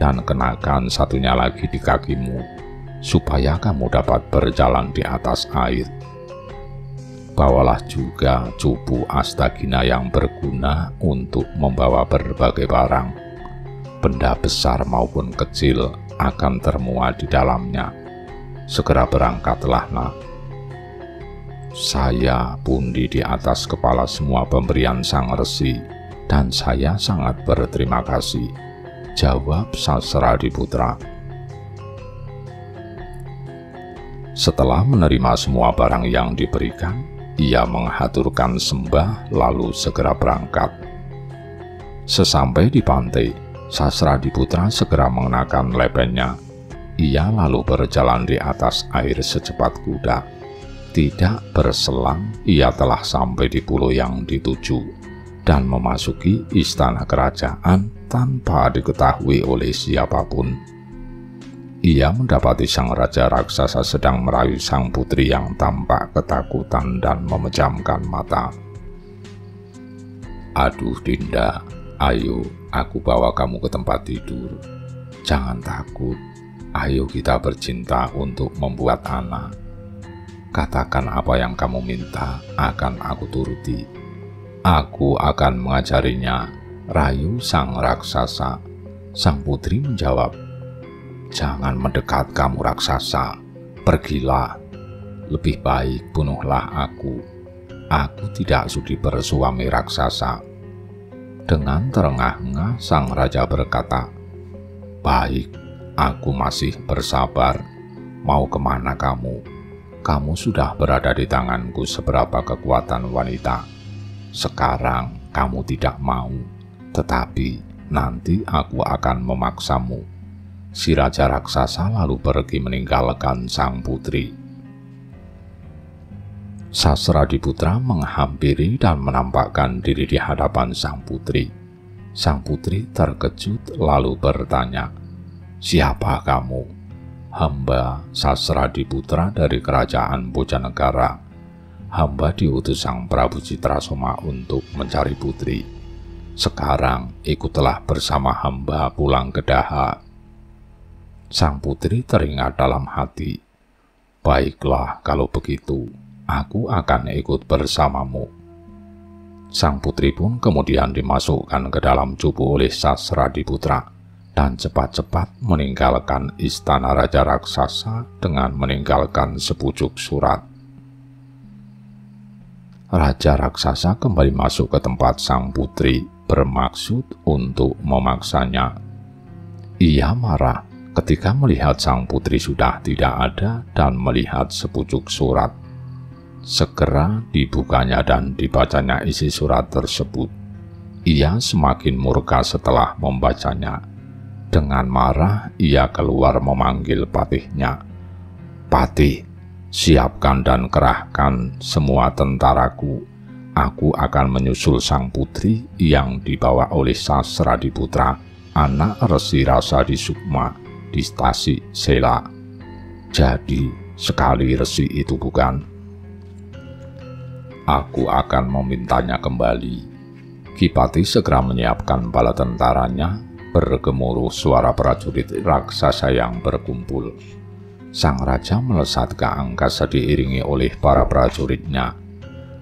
dan kenakan satunya lagi di kakimu, supaya kamu dapat berjalan di atas air. Bawalah juga cupu Astagina yang berguna untuk membawa berbagai barang. benda besar maupun kecil akan termuat di dalamnya. Segera berangkatlah, nak. Saya pundi di atas kepala semua pemberian sang resi, dan saya sangat berterima kasih, jawab Sasradiputra. Setelah menerima semua barang yang diberikan, ia menghaturkan sembah lalu segera berangkat. Sesampai di pantai, Sasradiputra segera mengenakan lepennya. Ia lalu berjalan di atas air secepat kuda. Tidak berselang, ia telah sampai di pulau yang dituju dan memasuki istana kerajaan tanpa diketahui oleh siapapun. Ia mendapati sang raja raksasa sedang merayu sang putri yang tampak ketakutan dan memejamkan mata. "Aduh Dinda, ayo aku bawa kamu ke tempat tidur. Jangan takut, ayo kita bercinta untuk membuat anak. Katakan apa yang kamu minta, akan aku turuti. Aku akan mengajarinya rayu sang raksasa." Sang putri menjawab, "Jangan mendekat kamu raksasa, pergilah. Lebih baik bunuhlah aku. Aku tidak sudi bersuami raksasa." Dengan terengah-engah sang raja berkata, "Baik, aku masih bersabar. Mau kemana kamu? Kamu sudah berada di tanganku seberapa kekuatan wanita. Sekarang kamu tidak mau, tetapi nanti aku akan memaksamu." Si raja raksasa lalu pergi meninggalkan sang putri. Sasradiputra menghampiri dan menampakkan diri di hadapan sang putri. Sang putri terkejut lalu bertanya, "Siapa kamu?" "Hamba Sasradiputra dari kerajaan Bojanegara. Hamba diutus sang Prabu Citrasoma untuk mencari putri. Sekarang ikutlah bersama hamba pulang ke Daha." Sang putri teringat dalam hati, "Baiklah kalau begitu, aku akan ikut bersamamu." Sang putri pun kemudian dimasukkan ke dalam cubu oleh Sasradiputra dan cepat-cepat meninggalkan istana raja raksasa dengan meninggalkan sepucuk surat. Raja raksasa kembali masuk ke tempat sang putri bermaksud untuk memaksanya. Ia marah ketika melihat sang putri sudah tidak ada dan melihat sepucuk surat. Segera dibukanya dan dibacanya isi surat tersebut. Ia semakin murka setelah membacanya. Dengan marah, ia keluar memanggil patihnya. "Patih, siapkan dan kerahkan semua tentaraku. Aku akan menyusul sang putri yang dibawa oleh Sasradiputra, anak Resi Rasadi Sukma, di stasi Sela. Jadi, sekali resi itu bukan? Aku akan memintanya kembali." Kipati segera menyiapkan bala tentaranya. Bergemuruh suara prajurit raksasa yang berkumpul. Sang raja melesat ke angkasa diiringi oleh para prajuritnya.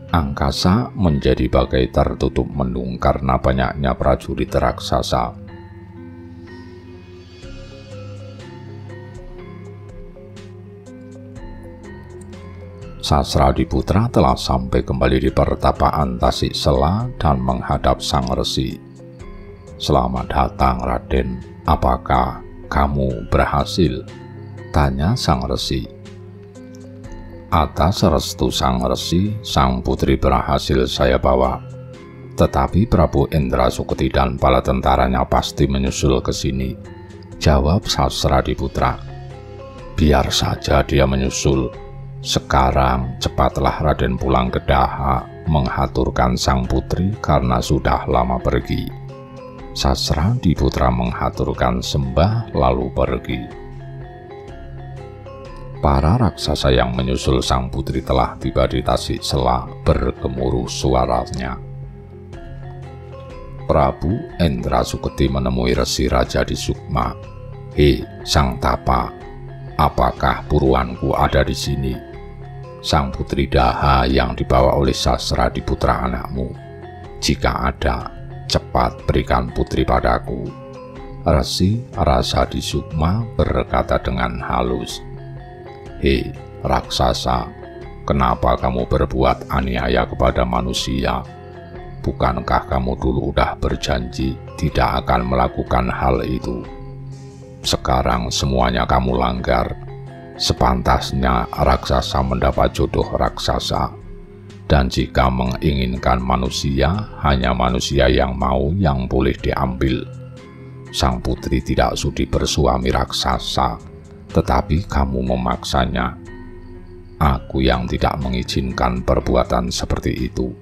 Angkasa menjadi bagai tertutup mendung karena banyaknya prajurit raksasa. Sasradiputra telah sampai kembali di pertapaan Tasik Sela dan menghadap sang resi. "Selamat datang, Raden. Apakah kamu berhasil?" tanya sang resi. "Atas restu sang resi, sang putri berhasil saya bawa. Tetapi Prabu Indrasuketi dan bala tentaranya pasti menyusul ke sini," jawab Sasradiputra. "Biar saja dia menyusul. Sekarang cepatlah Raden pulang ke Daha menghaturkan sang putri karena sudah lama pergi." Sasradiputra menghaturkan sembah lalu pergi. Para raksasa yang menyusul sang putri telah tiba di Tasik Sela. Bergemuruh suaranya. Prabu Indrasuketi menemui Resi Raja di Sukma. "Hei, sang tapa, apakah buruanku ada di sini? Sang putri Daha yang dibawa oleh Sasradiputra anakmu. Jika ada, cepat berikan putri padaku." Resi Rasadi Sukma berkata dengan halus, "Hei raksasa, kenapa kamu berbuat aniaya kepada manusia? Bukankah kamu dulu udah berjanji tidak akan melakukan hal itu? Sekarang semuanya kamu langgar. Sepantasnya raksasa mendapat jodoh raksasa. Dan jika menginginkan manusia, hanya manusia yang mau yang boleh diambil. Sang putri tidak sudi bersuami raksasa, tetapi kamu memaksanya. Aku yang tidak mengizinkan perbuatan seperti itu."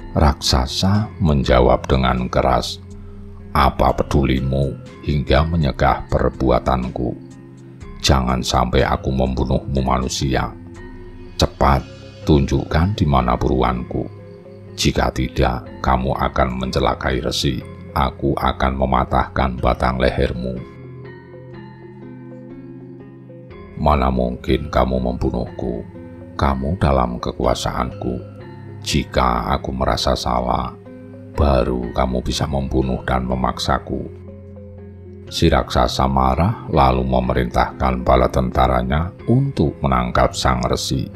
Raksasa menjawab dengan keras, "Apa pedulimu hingga menyegah perbuatanku? Jangan sampai aku membunuhmu manusia. Cepat tunjukkan di mana buruanku. Jika tidak, kamu akan mencelakai resi. Aku akan mematahkan batang lehermu." "Mana mungkin kamu membunuhku? Kamu dalam kekuasaanku. Jika aku merasa salah, baru kamu bisa membunuh dan memaksaku." Si raksasa marah lalu memerintahkan bala tentaranya untuk menangkap sang resi.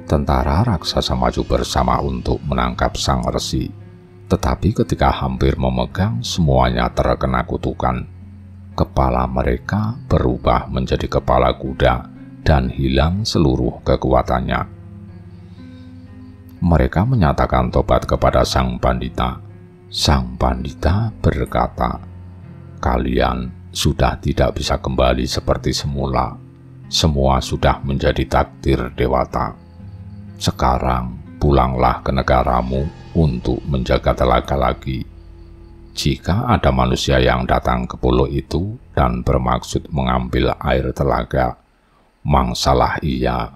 Tentara raksasa maju bersama untuk menangkap sang resi. Tetapi ketika hampir memegang, semuanya terkena kutukan. Kepala mereka berubah menjadi kepala kuda dan hilang seluruh kekuatannya. Mereka menyatakan tobat kepada sang pandita. Sang pandita berkata, "Kalian sudah tidak bisa kembali seperti semula. Semua sudah menjadi takdir dewata. Sekarang pulanglah ke negaramu untuk menjaga telaga lagi. Jika ada manusia yang datang ke pulau itu dan bermaksud mengambil air telaga, mangsalah ia.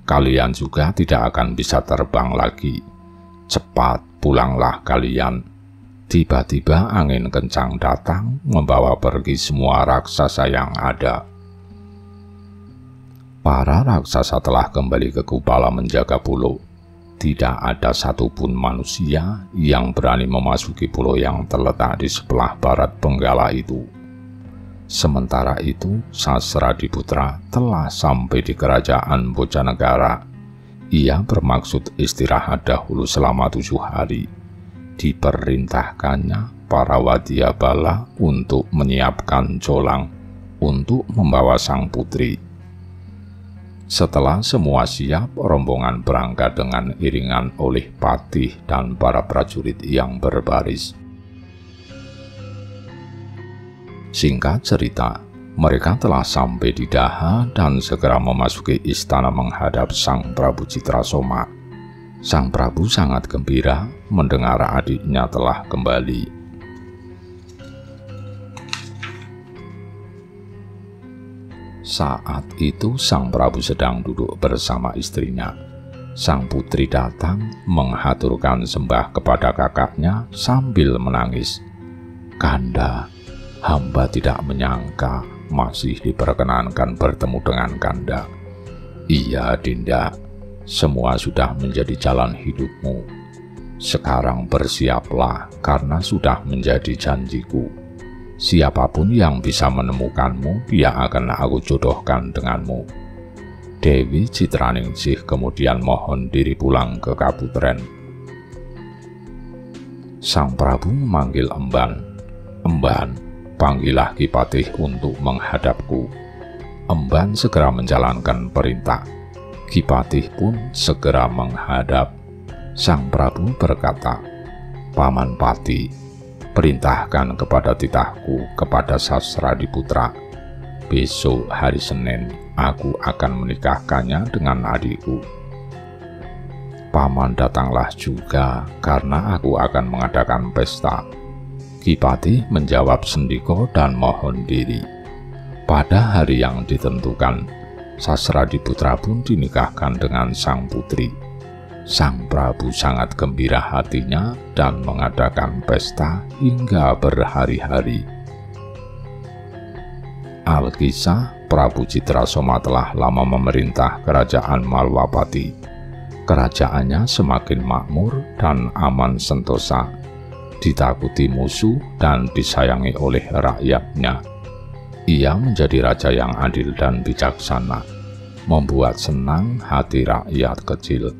Kalian juga tidak akan bisa terbang lagi. Cepat pulanglah kalian." Tiba-tiba angin kencang datang membawa pergi semua raksasa yang ada. Para raksasa telah kembali ke Kupala menjaga pulau. Tidak ada satupun manusia yang berani memasuki pulau yang terletak di sebelah barat Benggala itu. Sementara itu, Sasradiputra telah sampai di kerajaan Bojanegara. Ia bermaksud istirahat dahulu selama 7 hari. Diperintahkannya para wadyabala untuk menyiapkan jolang untuk membawa sang putri. Setelah semua siap, rombongan berangkat dengan iringan oleh patih dan para prajurit yang berbaris. Singkat cerita, mereka telah sampai di Daha dan segera memasuki istana menghadap Sang Prabu Citrasoma. Sang Prabu sangat gembira mendengar adiknya telah kembali. Saat itu Sang Prabu sedang duduk bersama istrinya. Sang putri datang menghaturkan sembah kepada kakaknya sambil menangis. "Kanda, hamba tidak menyangka masih diperkenankan bertemu dengan Kanda." "Iya, Dinda, semua sudah menjadi jalan hidupmu. Sekarang bersiaplah karena sudah menjadi janjiku. Siapapun yang bisa menemukanmu, dia akan aku jodohkan denganmu." Dewi Citraningsih kemudian mohon diri pulang ke Kaputren. Sang Prabu memanggil Emban. "Emban, panggillah Kipatih untuk menghadapku." Emban segera menjalankan perintah. Kipatih pun segera menghadap. Sang Prabu berkata, "Paman Pati, perintahkan kepada titahku kepada Sasradiputra. Besok hari Senin aku akan menikahkannya dengan adikku. Paman datanglah juga karena aku akan mengadakan pesta." Kipatih menjawab sendiko dan mohon diri. Pada hari yang ditentukan, Sasradiputra pun dinikahkan dengan sang putri. Sang Prabu sangat gembira hatinya dan mengadakan pesta hingga berhari-hari. Alkisah, Prabu Citrasoma telah lama memerintah kerajaan Malwapati. Kerajaannya semakin makmur dan aman sentosa. ditakuti musuh dan disayangi oleh rakyatnya. Ia menjadi raja yang adil dan bijaksana, membuat senang hati rakyat kecil.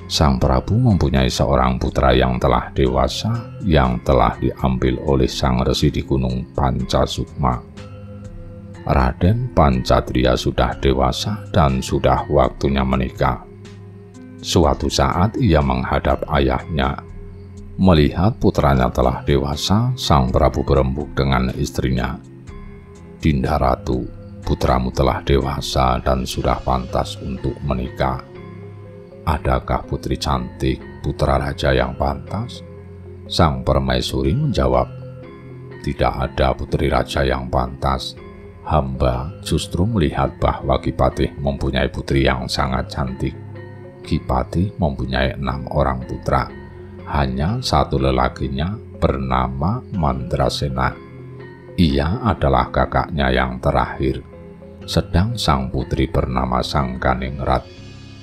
Sang Prabu mempunyai seorang putra yang telah dewasa, yang telah diambil oleh sang resi di Gunung Pancasukma. Raden Pancatria sudah dewasa dan sudah waktunya menikah. Suatu saat ia menghadap ayahnya. Melihat putranya telah dewasa, sang Prabu berembuk dengan istrinya. "Dinda Ratu, putramu telah dewasa dan sudah pantas untuk menikah. Adakah putri cantik, putra raja yang pantas?" Sang permaisuri menjawab, "Tidak ada putri raja yang pantas. Hamba justru melihat bahwa Kipatih mempunyai putri yang sangat cantik. Kipatih mempunyai 6 orang putra. Hanya satu lelakinya bernama Mandrasena. Ia adalah kakaknya yang terakhir. Sedang sang putri bernama Sangkaningrat.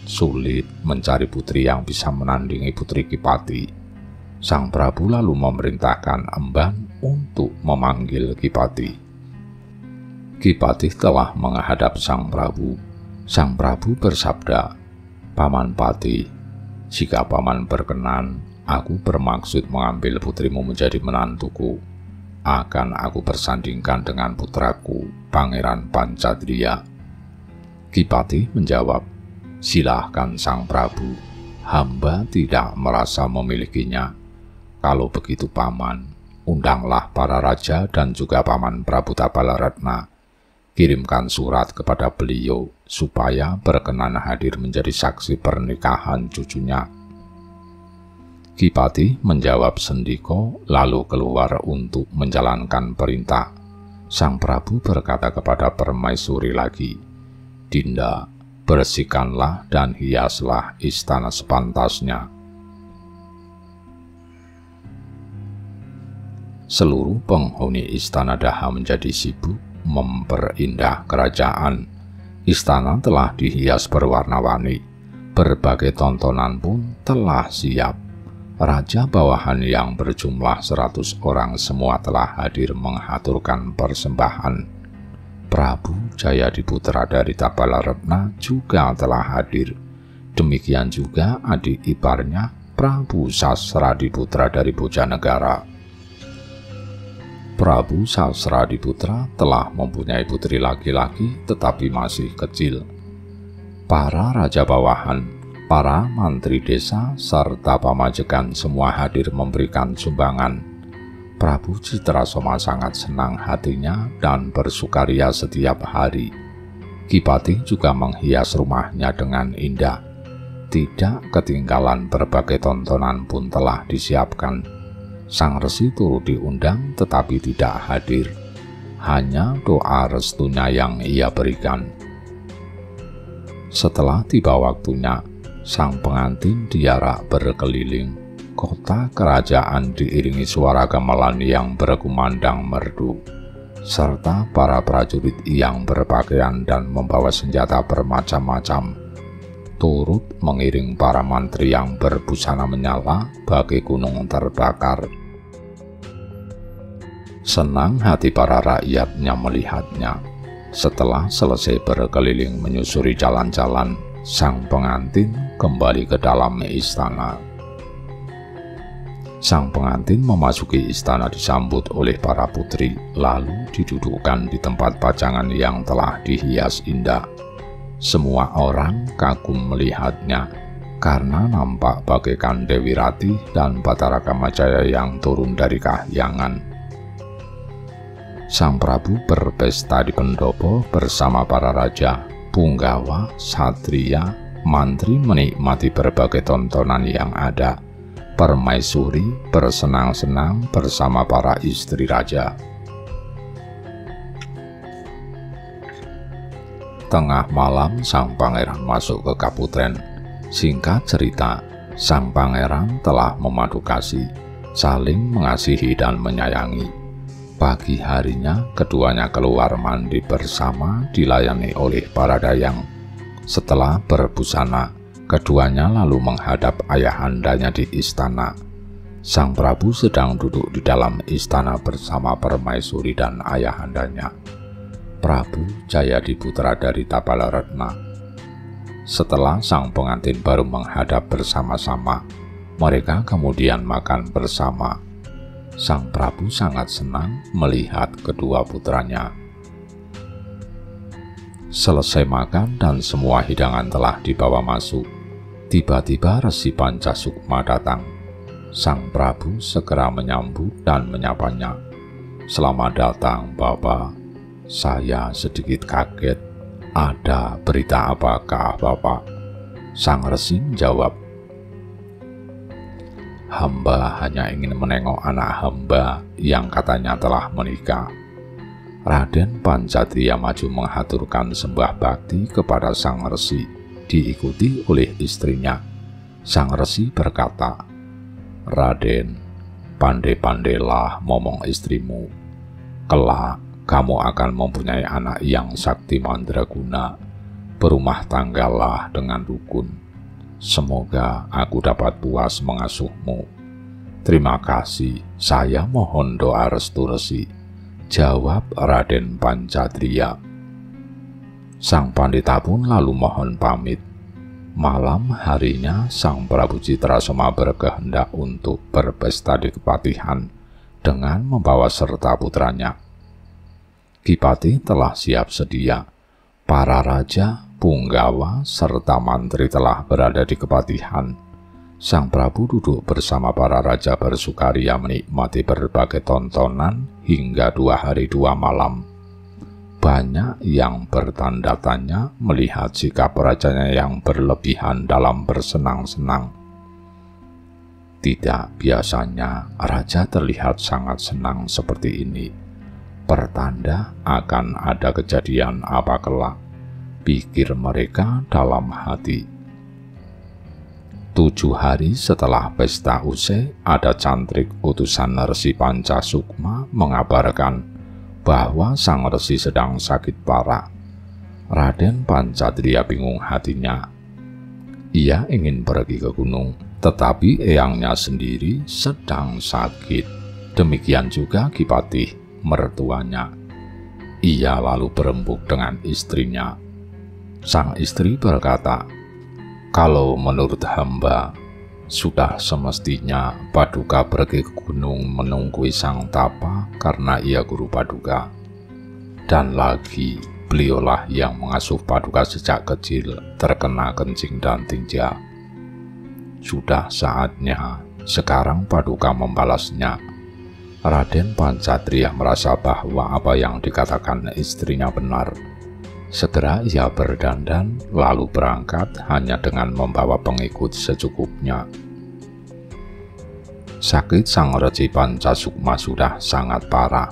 Sulit mencari putri yang bisa menandingi putri Kipatih." Sang Prabu lalu memerintahkan emban untuk memanggil Kipatih. Kipatih telah menghadap sang Prabu. Sang Prabu bersabda, "Paman Patih, jika paman berkenan, aku bermaksud mengambil putrimu menjadi menantuku. Akan aku persandingkan dengan putraku, Pangeran Pancatria." Kipatih menjawab, "Silahkan Sang Prabu, hamba tidak merasa memilikinya. Kalau begitu paman, undanglah para raja dan juga paman Prabu Tapalaretna. Kirimkan surat kepada beliau supaya berkenan hadir menjadi saksi pernikahan cucunya." Kipatih menjawab sendiko lalu keluar untuk menjalankan perintah. Sang Prabu berkata kepada permaisuri lagi, "Dinda, bersihkanlah dan hiaslah istana sepantasnya." Seluruh penghuni istana Daha menjadi sibuk memperindah kerajaan. Istana telah dihias berwarna-warni. Berbagai tontonan pun telah siap. Raja bawahan yang berjumlah 100 orang semua telah hadir mengaturkan persembahan. Prabu Jayadiputra dari Tapalaretna juga telah hadir. Demikian juga adik iparnya Prabu Sasradiputra dari Bojanegara. Prabu Sasradiputra telah mempunyai putri laki-laki tetapi masih kecil. Para raja bawahan, para mantri desa, serta pamajikan semua hadir memberikan sumbangan. Prabu Citrasoma sangat senang hatinya dan bersukaria setiap hari. Kipatih juga menghias rumahnya dengan indah. Tidak ketinggalan berbagai tontonan pun telah disiapkan. Sang resi turut diundang tetapi tidak hadir. Hanya doa restunya yang ia berikan. Setelah tiba waktunya, sang pengantin diarak berkeliling kota kerajaan diiringi suara gamelan yang berkumandang merdu, serta para prajurit yang berpakaian dan membawa senjata bermacam-macam, turut mengiring para mantri yang berbusana menyala bagai gunung terbakar. Senang hati para rakyatnya melihatnya. Setelah selesai berkeliling menyusuri jalan-jalan, sang pengantin kembali ke dalam istana. Sang pengantin memasuki istana disambut oleh para putri, lalu didudukkan di tempat pajangan yang telah dihias indah. Semua orang kagum melihatnya, karena nampak bagaikan Dewi Ratih dan Batara Kamajaya yang turun dari kahyangan. Sang Prabu berpesta di pendopo bersama para raja, punggawa, satria, mantri menikmati berbagai tontonan yang ada. Permaisuri bersenang-senang bersama para istri raja. Tengah malam sang pangeran masuk ke kaputren. Singkat cerita, sang pangeran telah memadu kasih, saling mengasihi dan menyayangi. Pagi harinya keduanya keluar mandi bersama dilayani oleh para dayang. Setelah berbusana, keduanya lalu menghadap ayahandanya di istana. Sang Prabu sedang duduk di dalam istana bersama permaisuri dan ayahandanya, Prabu Jayadiputra dari Tapalaretna. Setelah sang pengantin baru menghadap bersama-sama, mereka kemudian makan bersama. Sang Prabu sangat senang melihat kedua putranya. Selesai makan dan semua hidangan telah dibawa masuk, tiba-tiba Resi Pancasukma datang. Sang Prabu segera menyambut dan menyapanya. "Selamat datang, Bapak. Saya sedikit kaget. Ada berita apakah, Bapak?" Sang Resi menjawab, "Hamba hanya ingin menengok anak hamba yang katanya telah menikah." Raden Pancatria maju menghaturkan sembah bakti kepada Sang Resi, diikuti oleh istrinya. Sang Resi berkata, "Raden, pandai-pandailah momong istrimu. Kelak kamu akan mempunyai anak yang sakti mandraguna. Berumah tanggalah dengan rukun. Semoga aku dapat puas mengasuhmu." "Terima kasih, saya mohon doa restu Resi," jawab Raden Pancatria. Sang Pandita pun lalu mohon pamit. Malam harinya Sang Prabu Citrasoma berkehendak untuk berpesta di Kepatihan dengan membawa serta putranya. Kipati telah siap sedia. Para raja, punggawa, serta mantri telah berada di Kepatihan. Sang Prabu duduk bersama para raja bersukaria menikmati berbagai tontonan hingga 2 hari 2 malam. Banyak yang bertanda tanya melihat sikap rajanya yang berlebihan dalam bersenang-senang. Tidak biasanya raja terlihat sangat senang seperti ini. Pertanda akan ada kejadian apa kelak, pikir mereka dalam hati. 7 hari setelah pesta usai, ada cantrik utusan Resi Pancasukma mengabarkan bahwa Sang Resi sedang sakit parah. Raden Pancatria bingung hatinya. Ia ingin pergi ke gunung, tetapi eyangnya sendiri sedang sakit. Demikian juga Kipatih, mertuanya. Ia lalu berembuk dengan istrinya. Sang istri berkata, "Kalau menurut hamba, sudah semestinya Paduka pergi ke gunung menunggui Sang Tapa karena ia guru Paduka. Dan lagi, beliaulah yang mengasuh Paduka sejak kecil terkena kencing dan tinja. Sudah saatnya sekarang Paduka membalasnya." Raden Pancatria merasa bahwa apa yang dikatakan istrinya benar. Segera ia berdandan lalu berangkat hanya dengan membawa pengikut secukupnya. Sakit Sang Resi Pancasukma sudah sangat parah.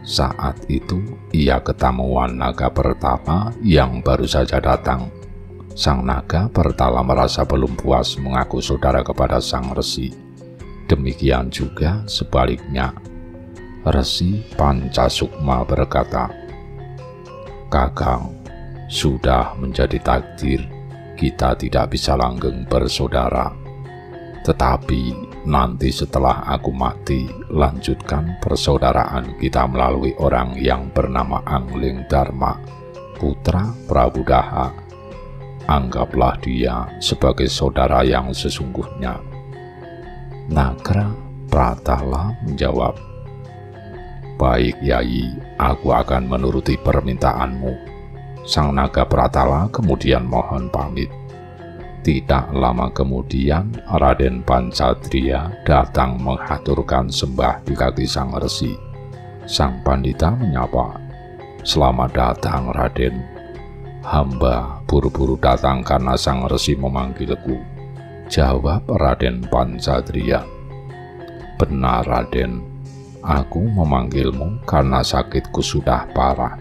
Saat itu ia ketamuan naga pertapa yang baru saja datang. Sang naga pertala merasa belum puas mengaku saudara kepada Sang Resi. Demikian juga sebaliknya. Resi Pancasukma berkata, "Kakang, sudah menjadi takdir kita tidak bisa langgeng bersaudara. Tetapi nanti setelah aku mati, lanjutkan persaudaraan kita melalui orang yang bernama Angling Dharma, putra Prabu Daha. Anggaplah dia sebagai saudara yang sesungguhnya." Nagra Pratala menjawab, "Baik, Yai, aku akan menuruti permintaanmu." Sang Naga Pratala kemudian mohon pamit. Tidak lama kemudian, Raden Pancatria datang menghaturkan sembah di kaki Sang Resi. Sang Pandita menyapa, "Selamat datang, Raden. Hamba buru-buru datang karena Sang Resi memanggilku," jawab Raden Pancatria. "Benar, Raden. Aku memanggilmu karena sakitku sudah parah,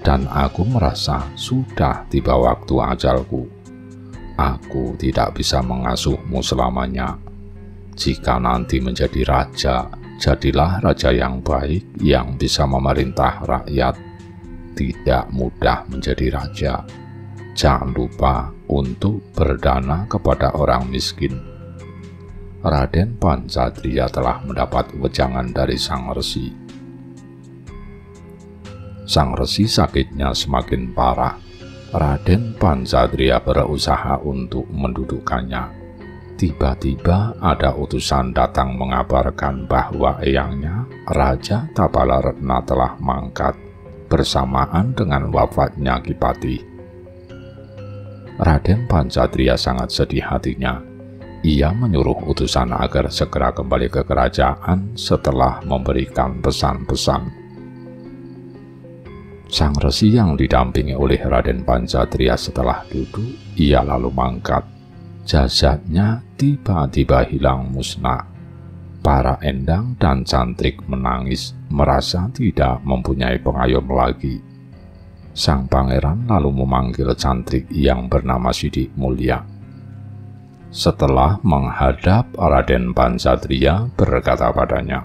dan aku merasa sudah tiba waktu ajalku. Aku tidak bisa mengasuhmu selamanya. Jika nanti menjadi raja, jadilah raja yang baik yang bisa memerintah rakyat. Tidak mudah menjadi raja. Jangan lupa untuk berdana kepada orang miskin." Raden Pancadriya telah mendapat wejangan dari sang resi. Sang resi sakitnya semakin parah. Raden Pancadriya berusaha untuk mendudukkannya. Tiba-tiba ada utusan datang mengabarkan bahwa eyangnya, Raja Tapalaretna, telah mangkat bersamaan dengan wafatnya Kipati. Raden Pancadriya sangat sedih hatinya. Ia menyuruh utusan agar segera kembali ke kerajaan setelah memberikan pesan-pesan. Sang resi yang didampingi oleh Raden Pancadriya setelah duduk, ia lalu mangkat. Jasadnya tiba-tiba hilang musnah. Para endang dan cantrik menangis, merasa tidak mempunyai pengayom lagi. Sang pangeran lalu memanggil cantrik yang bernama Sidik Mulya. Setelah menghadap Raden Pancadriya, berkata padanya,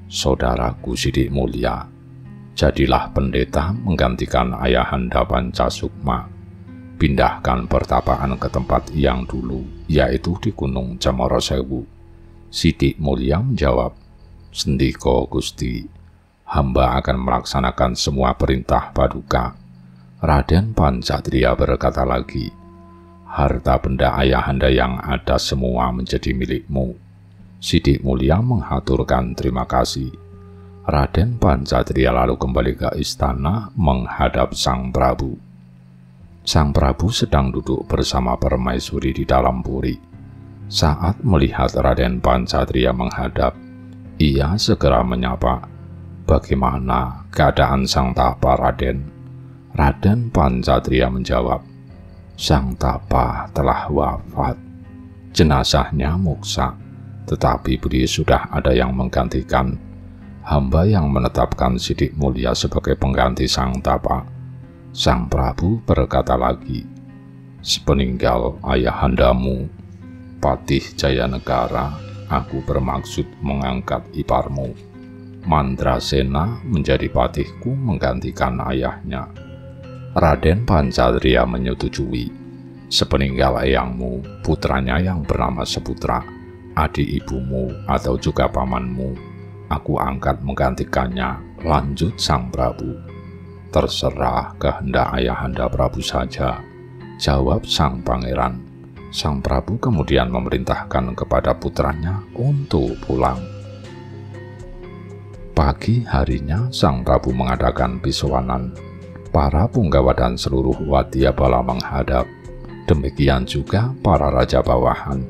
"Saudaraku Sidik Mulya, jadilah pendeta menggantikan Ayahanda Pancasukma. Pindahkan pertapaan ke tempat yang dulu, yaitu di Gunung Cemorosewu." Sidik Mulya menjawab, "Sendika Gusti, hamba akan melaksanakan semua perintah Paduka." Raden Pancadriya berkata lagi, "Harta benda Ayahanda yang ada semua menjadi milikmu." Sidik Mulya menghaturkan terima kasih. Raden Pancadriya lalu kembali ke istana menghadap Sang Prabu. Sang Prabu sedang duduk bersama permaisuri di dalam puri. Saat melihat Raden Pancadriya menghadap, ia segera menyapa, "Bagaimana keadaan Sang Tapa, Raden?" Raden Pancadriya menjawab, "Sang Tapa telah wafat. Jenazahnya muksa, tetapi beliau sudah ada yang menggantikan. Hamba yang menetapkan Sidik Mulya sebagai pengganti Sang Tapa." Sang Prabu berkata lagi, "Sepeninggal ayahandamu, Patih Jayanegara, aku bermaksud mengangkat iparmu, Mandrasena, menjadi patihku menggantikan ayahnya." Raden Pancadriya menyetujui. "Sepeninggal eyangmu, putranya yang bernama Seputra, adik ibumu atau juga pamanmu, aku angkat menggantikannya," lanjut Sang Prabu. "Terserah kehendak Ayahanda Prabu saja," jawab sang pangeran. Sang Prabu kemudian memerintahkan kepada putranya untuk pulang. Pagi harinya Sang Prabu mengadakan bisowanan. Para punggawa dan seluruh wadyabala menghadap. Demikian juga para raja bawahan.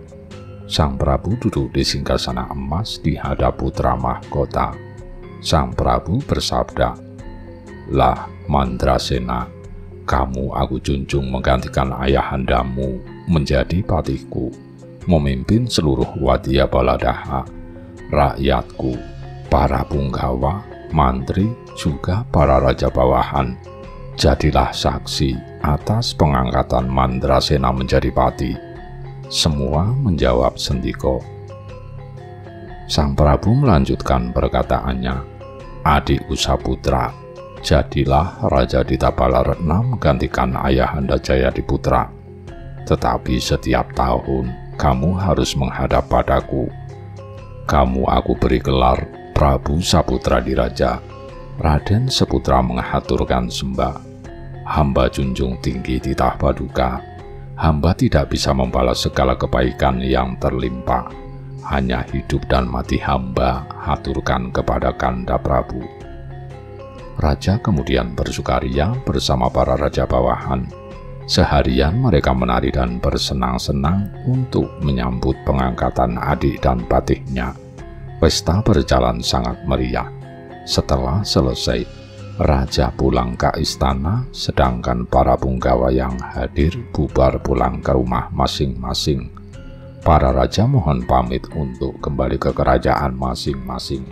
Sang Prabu duduk di singgasana emas di hadap putra mahkota. Sang Prabu bersabda, "Lah Mandrasena, kamu aku junjung menggantikan ayahandamu menjadi patihku, memimpin seluruh wadyabala daha, rakyatku, para punggawa, mantri, juga para raja bawahan. Jadilah saksi atas pengangkatan Mandrasena menjadi patih." Semua menjawab sendiko. Sang Prabu melanjutkan perkataannya, "Adikku Saputra, jadilah raja di Tapalaretna menggantikan Ayahanda Jayadiputra. Tetapi setiap tahun kamu harus menghadap padaku. Kamu aku beri gelar Prabu Saputra Diraja." Raden Seputra menghaturkan sembah, "Hamba junjung tinggi titah Paduka. Hamba tidak bisa membalas segala kebaikan yang terlimpah. Hanya hidup dan mati hamba haturkan kepada Kanda Prabu." Raja kemudian bersukaria bersama para raja bawahan. Seharian mereka menari dan bersenang-senang untuk menyambut pengangkatan adik dan patihnya. Pesta berjalan sangat meriah. Setelah selesai, raja pulang ke istana, sedangkan para punggawa yang hadir bubar pulang ke rumah masing-masing. Para raja mohon pamit untuk kembali ke kerajaan masing-masing.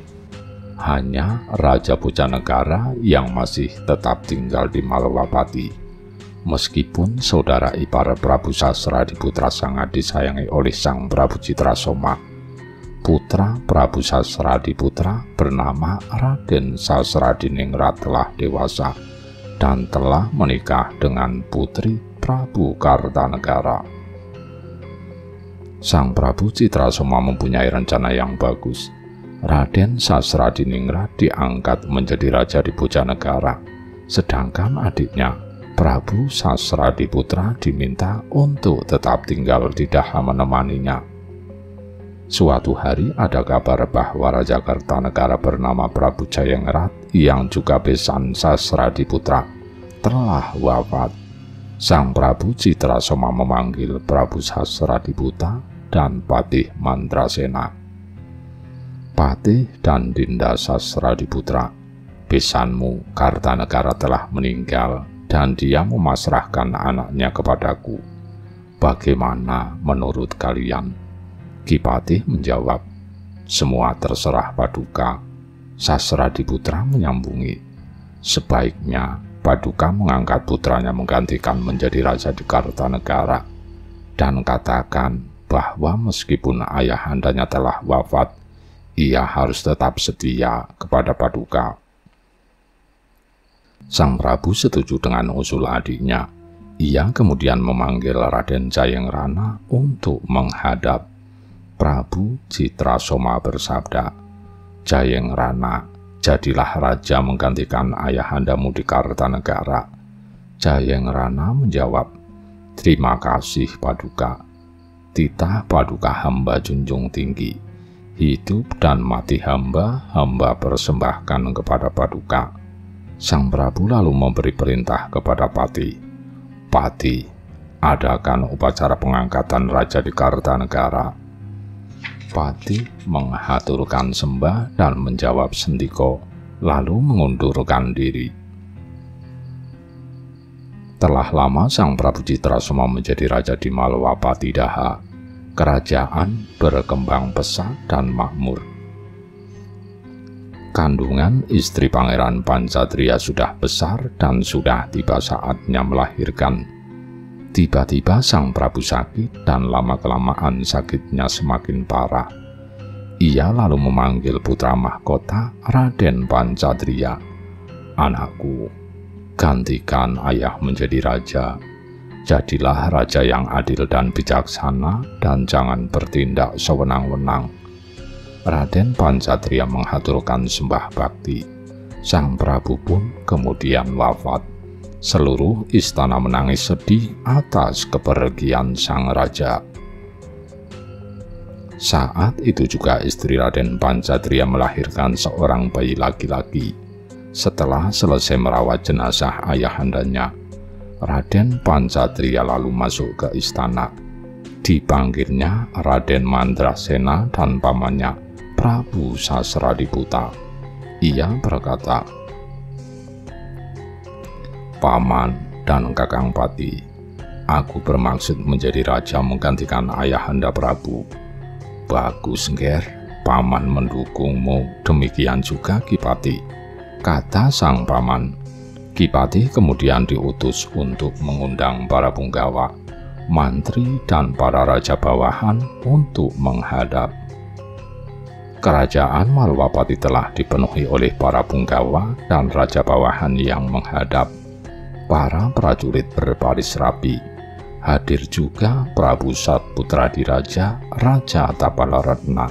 Hanya Raja Bojanegara yang masih tetap tinggal di Malawapati. Meskipun saudara ipar Prabu Sasradiputra sangat disayangi oleh Sang Prabu Citrasoma, putra Prabu Sasradiputra bernama Raden Sasradiningrat telah dewasa dan telah menikah dengan putri Prabu Kartanegara. Sang Prabu Citrasoma mempunyai rencana yang bagus. Raden Sasradiningrat diangkat menjadi raja di Bojanegara, sedangkan adiknya Prabu Sasradiputra diminta untuk tetap tinggal di Daha menemaninya. Suatu hari ada kabar bahwa Raja Kartanegara bernama Prabu Jayengrat yang juga besan Sasradiputra telah wafat. Sang Prabu Citrasoma memanggil Prabu Sasradiputra dan Patih Mandrasena. Patih dan Dinda Sasradiputra, besanmu Kartanegara telah meninggal dan dia memasrahkan anaknya kepadaku. Bagaimana menurut kalian? Ki Patih menjawab, semua terserah Paduka. Sasradiputra menyambungi, sebaiknya Paduka mengangkat putranya menggantikan menjadi raja di Kartanegara, dan katakan bahwa meskipun ayahandanya telah wafat, ia harus tetap setia kepada Paduka. Sang Prabu setuju dengan usul adiknya. Ia kemudian memanggil Raden Jayengrana untuk menghadap. Prabu Citrasoma bersabda, Jayengrana, jadilah raja menggantikan ayahandamu di Kartanegara. Jayengrana menjawab, terima kasih Paduka. Titah Paduka hamba junjung tinggi. Hidup dan mati hamba persembahkan kepada Paduka. Sang Prabu lalu memberi perintah kepada Patih. Patih, adakan upacara pengangkatan raja di Kartanegara. Patih menghaturkan sembah dan menjawab sendiko, lalu mengundurkan diri. Telah lama Sang Prabu Citrasoma menjadi raja di Malwapati Daha. Kerajaan berkembang pesat dan makmur. Kandungan istri Pangeran Pancatria sudah besar dan sudah tiba saatnya melahirkan. Tiba-tiba Sang Prabu sakit dan lama-kelamaan sakitnya semakin parah. Ia lalu memanggil putra mahkota Raden Pancatria. Anakku, gantikan ayah menjadi raja. Jadilah raja yang adil dan bijaksana dan jangan bertindak sewenang-wenang. Raden Pancatria menghaturkan sembah bakti. Sang Prabu pun kemudian wafat. Seluruh istana menangis sedih atas kepergian sang raja. Saat itu juga istri Raden Pancatria melahirkan seorang bayi laki-laki. Setelah selesai merawat jenazah ayahandanya, Raden Pancatria lalu masuk ke istana. Dipanggilnya Raden Mandrasena dan pamannya Prabu Sasradiputra. Ia berkata, Paman dan Kakang Patih, aku bermaksud menjadi raja menggantikan ayahanda Prabu. Bagus, Nger, Paman mendukungmu, demikian juga Ki Patih, kata sang paman. Ki Patih kemudian diutus untuk mengundang para punggawa, mantri, dan para raja bawahan untuk menghadap. Kerajaan Malwapati telah dipenuhi oleh para punggawa dan raja bawahan yang menghadap. Para prajurit berbaris rapi. Hadir juga Prabu Satputradiraja, Raja Tapalaretna,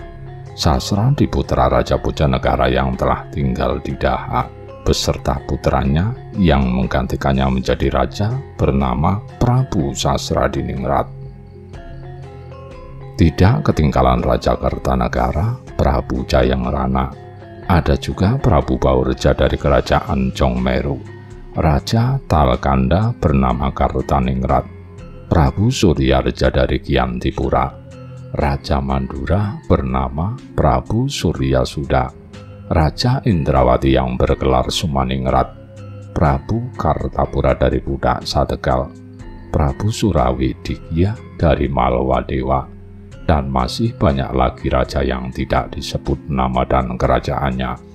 Sasradiputra Raja Bojanegara yang telah tinggal di Daha, beserta putranya yang menggantikannya menjadi raja bernama Prabu Sasradiningrat. Tidak ketinggalan Raja Kartanegara, Prabu Jayengrana. Ada juga Prabu Baurja dari kerajaan Jongmeru, Raja Talkanda bernama Kartaningrat, Prabu Suryareja dari Kiantipura, Raja Mandura bernama Prabu Suryasuda, Raja Indrawati yang bergelar Sumaningrat, Prabu Kartapura dari Budak Sategal, Prabu Surawidikya dari Malwadewa, dan masih banyak lagi raja yang tidak disebut nama dan kerajaannya.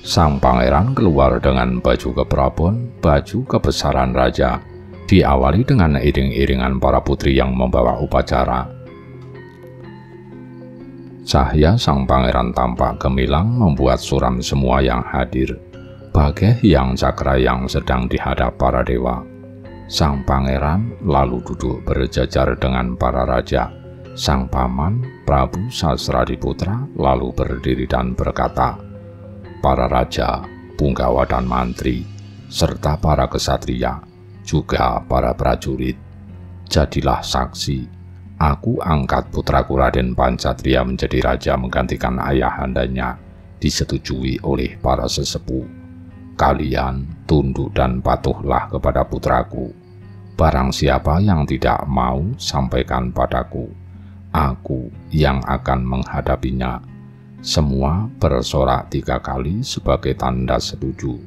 Sang pangeran keluar dengan baju keprabon, baju kebesaran raja, diawali dengan iring-iringan para putri yang membawa upacara. Cahaya sang pangeran tampak gemilang membuat suram semua yang hadir, bagai hyang cakra yang sedang dihadap para dewa. Sang pangeran lalu duduk berjajar dengan para raja. Sang paman, Prabu Sasradiputra, lalu berdiri dan berkata, "Para raja, punggawa dan mantri, serta para kesatria, juga para prajurit, jadilah saksi. Aku angkat putraku Raden Pancatria menjadi raja menggantikan ayahandanya, disetujui oleh para sesepuh. Kalian tunduk dan patuhlah kepada putraku. Barang siapa yang tidak mau, sampaikan padaku. Aku yang akan menghadapinya." Semua bersorak 3 kali sebagai tanda setuju.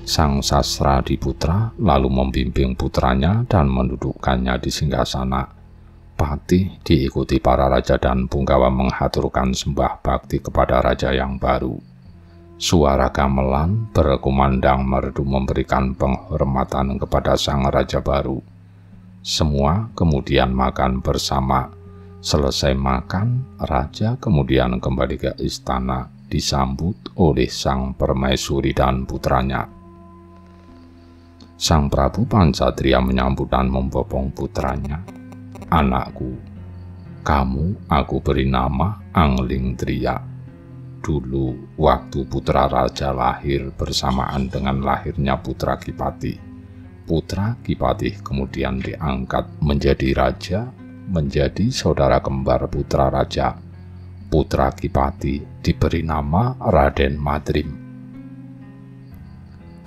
Sang Sasradiputra lalu membimbing putranya dan mendudukkannya di singgasana. Patih diikuti para raja dan punggawa menghaturkan sembah bakti kepada raja yang baru. Suara gamelan berkumandang merdu memberikan penghormatan kepada sang raja baru. Semua kemudian makan bersama. Selesai makan, raja kemudian kembali ke istana disambut oleh sang permaisuri dan putranya. Sang Prabu Pancatria menyambut dan membopong putranya. "Anakku, kamu aku beri nama Anglingtria. Dulu waktu putra raja lahir bersamaan dengan lahirnya putra Kipati. Putra Kipati kemudian diangkat menjadi raja, menjadi saudara kembar putra raja. Putra Kipati diberi nama Raden Madrim."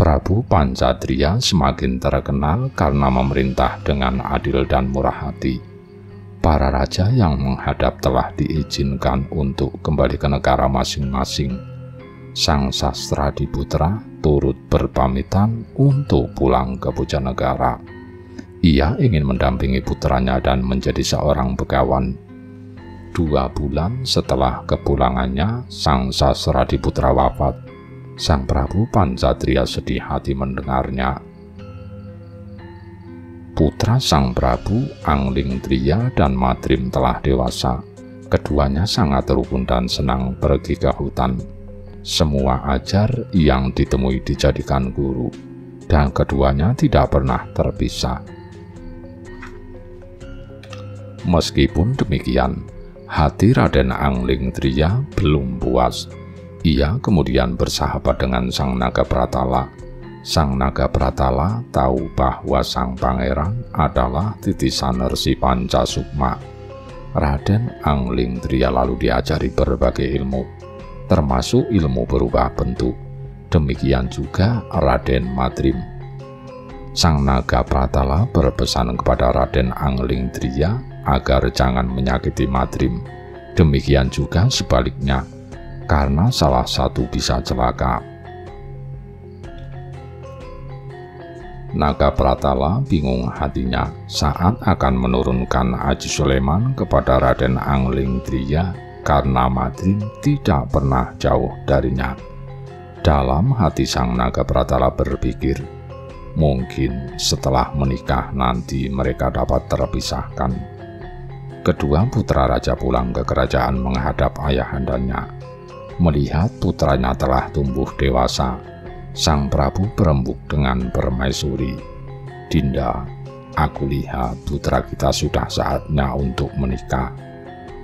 Prabu Pancatria semakin terkenal karena memerintah dengan adil dan murah hati. Para raja yang menghadap telah diizinkan untuk kembali ke negara masing-masing. Sang Sasradiputra turut berpamitan untuk pulang ke Bojanegara. Ia ingin mendampingi putranya dan menjadi seorang begawan. 2 bulan setelah kepulangannya, Sang Sasradiputra wafat. Sang Prabu Pancatria sedih hati mendengarnya. Putra Sang Prabu, Anglingtria dan Madrim telah dewasa. Keduanya sangat rukun dan senang pergi ke hutan. Semua ajar yang ditemui dijadikan guru, dan keduanya tidak pernah terpisah. Meskipun demikian, hati Raden Anglingtria belum puas. Ia kemudian bersahabat dengan Sang Nagapratala. Sang Nagapratala tahu bahwa sang pangeran adalah titisan Resi Pancasukma. Raden Anglingtria lalu diajari berbagai ilmu, termasuk ilmu berubah bentuk. Demikian juga Raden Madrim. Sang Nagapratala berpesan kepada Raden Anglingtria agar jangan menyakiti Madrim. Demikian juga sebaliknya, karena salah satu bisa celaka. Nagapratala bingung hatinya saat akan menurunkan Aji Suleman kepada Raden Anglingtria karena Madrim tidak pernah jauh darinya. Dalam hati sang Nagapratala berpikir, mungkin setelah menikah nanti mereka dapat terpisahkan. Kedua putra raja pulang ke kerajaan menghadap ayahandanya. Melihat putranya telah tumbuh dewasa, Sang Prabu berembuk dengan permaisuri. "Dinda, aku lihat putra kita sudah saatnya untuk menikah.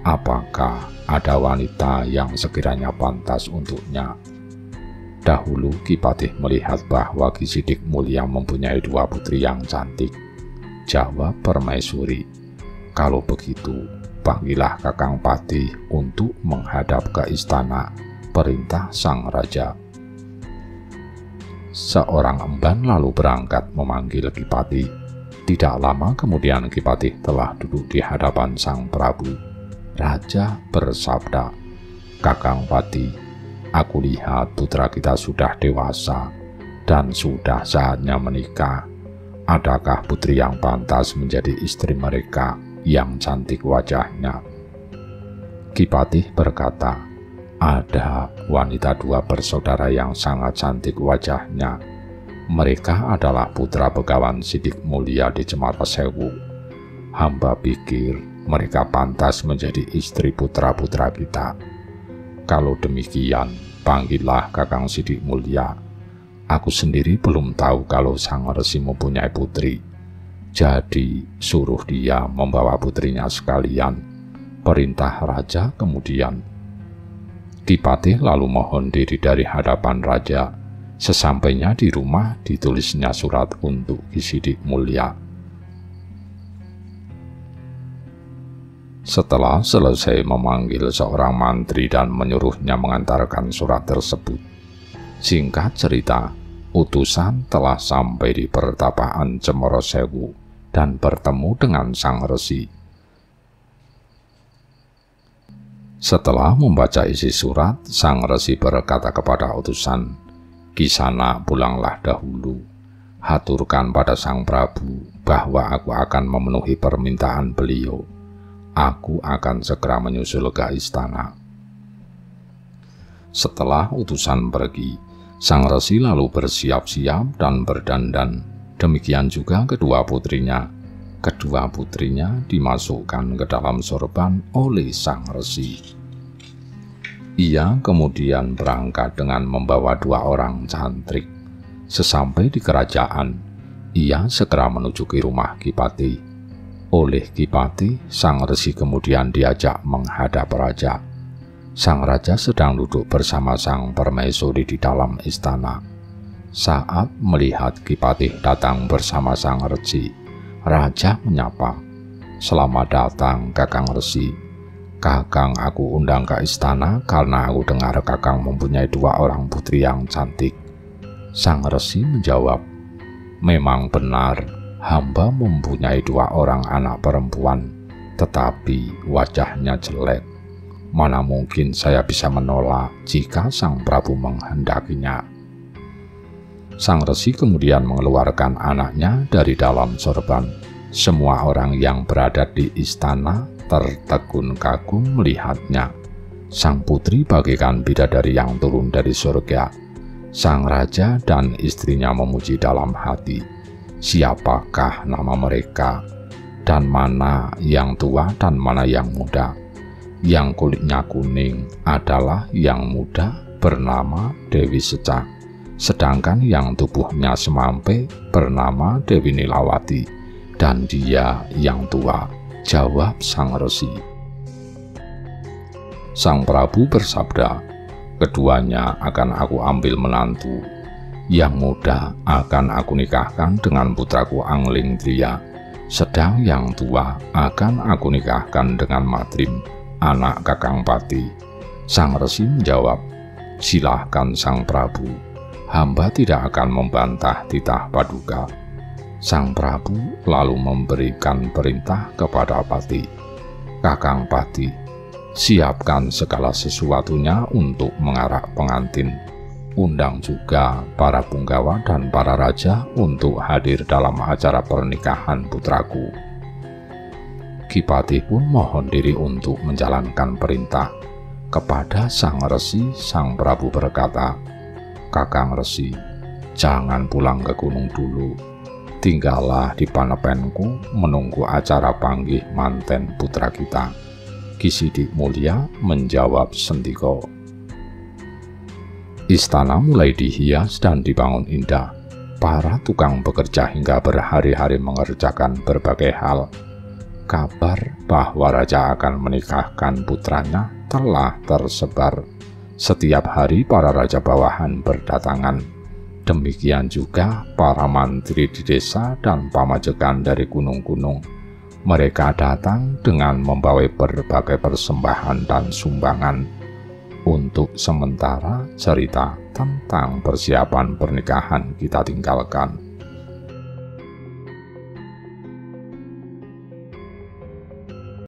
Apakah ada wanita yang sekiranya pantas untuknya?" Dahulu Kipatih melihat bahwa Ki Sidik Mulia mempunyai 2 putri yang cantik. Jawab permaisuri, "Kalau begitu, panggillah Kakang Patih untuk menghadap ke istana," perintah sang raja. Seorang emban lalu berangkat memanggil Kipatih. Tidak lama kemudian Kipatih telah duduk di hadapan sang Prabu. Raja bersabda, "Kakang Patih, aku lihat putra kita sudah dewasa dan sudah saatnya menikah. Adakah putri yang pantas menjadi istri mereka yang cantik wajahnya?" Kipatih berkata, "Ada wanita 2 bersaudara yang sangat cantik wajahnya. Mereka adalah putra Begawan Sidik Mulia di Cemarasewu. Hamba pikir mereka pantas menjadi istri putra-putra kita. Kalau demikian, panggillah Kakang Sidik Mulia. Aku sendiri belum tahu kalau sang resi mempunyai putri. Jadi suruh dia membawa putrinya sekalian. Perintah raja kemudian. Kipatih lalu mohon diri dari hadapan raja. Sesampainya di rumah ditulisnya surat untuk Ki Sidik Mulya. Setelah selesai memanggil seorang mantri dan menyuruhnya mengantarkan surat tersebut, singkat cerita, utusan telah sampai di pertapaan Cemoro Sewu dan bertemu dengan sang resi. Setelah membaca isi surat, sang resi berkata kepada utusan, "Kisana, pulanglah dahulu. Haturkan pada sang Prabu bahwa aku akan memenuhi permintaan beliau. Aku akan segera menyusul ke istana." Setelah utusan pergi, sang resi lalu bersiap-siap dan berdandan. Demikian juga kedua putrinya. Kedua putrinya dimasukkan ke dalam sorban oleh sang resi. Ia kemudian berangkat dengan membawa 2 orang cantrik. Sesampai di kerajaan, ia segera menuju ke rumah Kipatih. Oleh Kipatih, sang resi kemudian diajak menghadap raja. Sang raja sedang duduk bersama sang permaisuri di dalam istana. Saat melihat Kipatih datang bersama sang resi, raja menyapa, "Selamat datang, Kakang Resi. Kakang aku undang ke istana karena aku dengar Kakang mempunyai 2 orang putri yang cantik." Sang resi menjawab, "Memang benar. Hamba mempunyai 2 orang anak perempuan, tetapi wajahnya jelek. Mana mungkin saya bisa menolak jika sang Prabu menghendakinya." Sang resi kemudian mengeluarkan anaknya dari dalam sorban. Semua orang yang berada di istana tertegun kagum melihatnya. Sang putri bagaikan bidadari yang turun dari surga. Sang raja dan istrinya memuji dalam hati, "Siapakah nama mereka? Dan mana yang tua dan mana yang muda?" Yang kulitnya kuning adalah yang muda, bernama Dewi Secak, sedangkan yang tubuhnya semampe bernama Dewi Nilawati. "Dan dia yang tua," jawab sang resi. Sang Prabu bersabda, "Keduanya akan aku ambil menantu. Yang muda akan aku nikahkan dengan putraku Anglingtria, sedang yang tua akan aku nikahkan dengan Madrim, anak Kakang Pati." Sang resi menjawab, "Silahkan sang Prabu, hamba tidak akan membantah titah Paduka." Sang Prabu lalu memberikan perintah kepada Pati, "Kakang Pati, siapkan segala sesuatunya untuk mengarak pengantin. Undang juga para punggawa dan para raja untuk hadir dalam acara pernikahan putraku." Kipatih pun mohon diri untuk menjalankan perintah. Kepada sang resi, sang Prabu berkata, "Kakang Resi, jangan pulang ke gunung dulu. Tinggallah di panepenku menunggu acara panggih manten putra kita." Ki Sidik Mulya menjawab sendiko. Istana mulai dihias dan dibangun indah. Para tukang bekerja hingga berhari-hari mengerjakan berbagai hal. Kabar bahwa raja akan menikahkan putranya telah tersebar. Setiap hari para raja bawahan berdatangan. Demikian juga para mantri di desa dan pamajekan dari gunung-gunung. Mereka datang dengan membawa berbagai persembahan dan sumbangan. Untuk sementara cerita tentang persiapan pernikahan kita tinggalkan.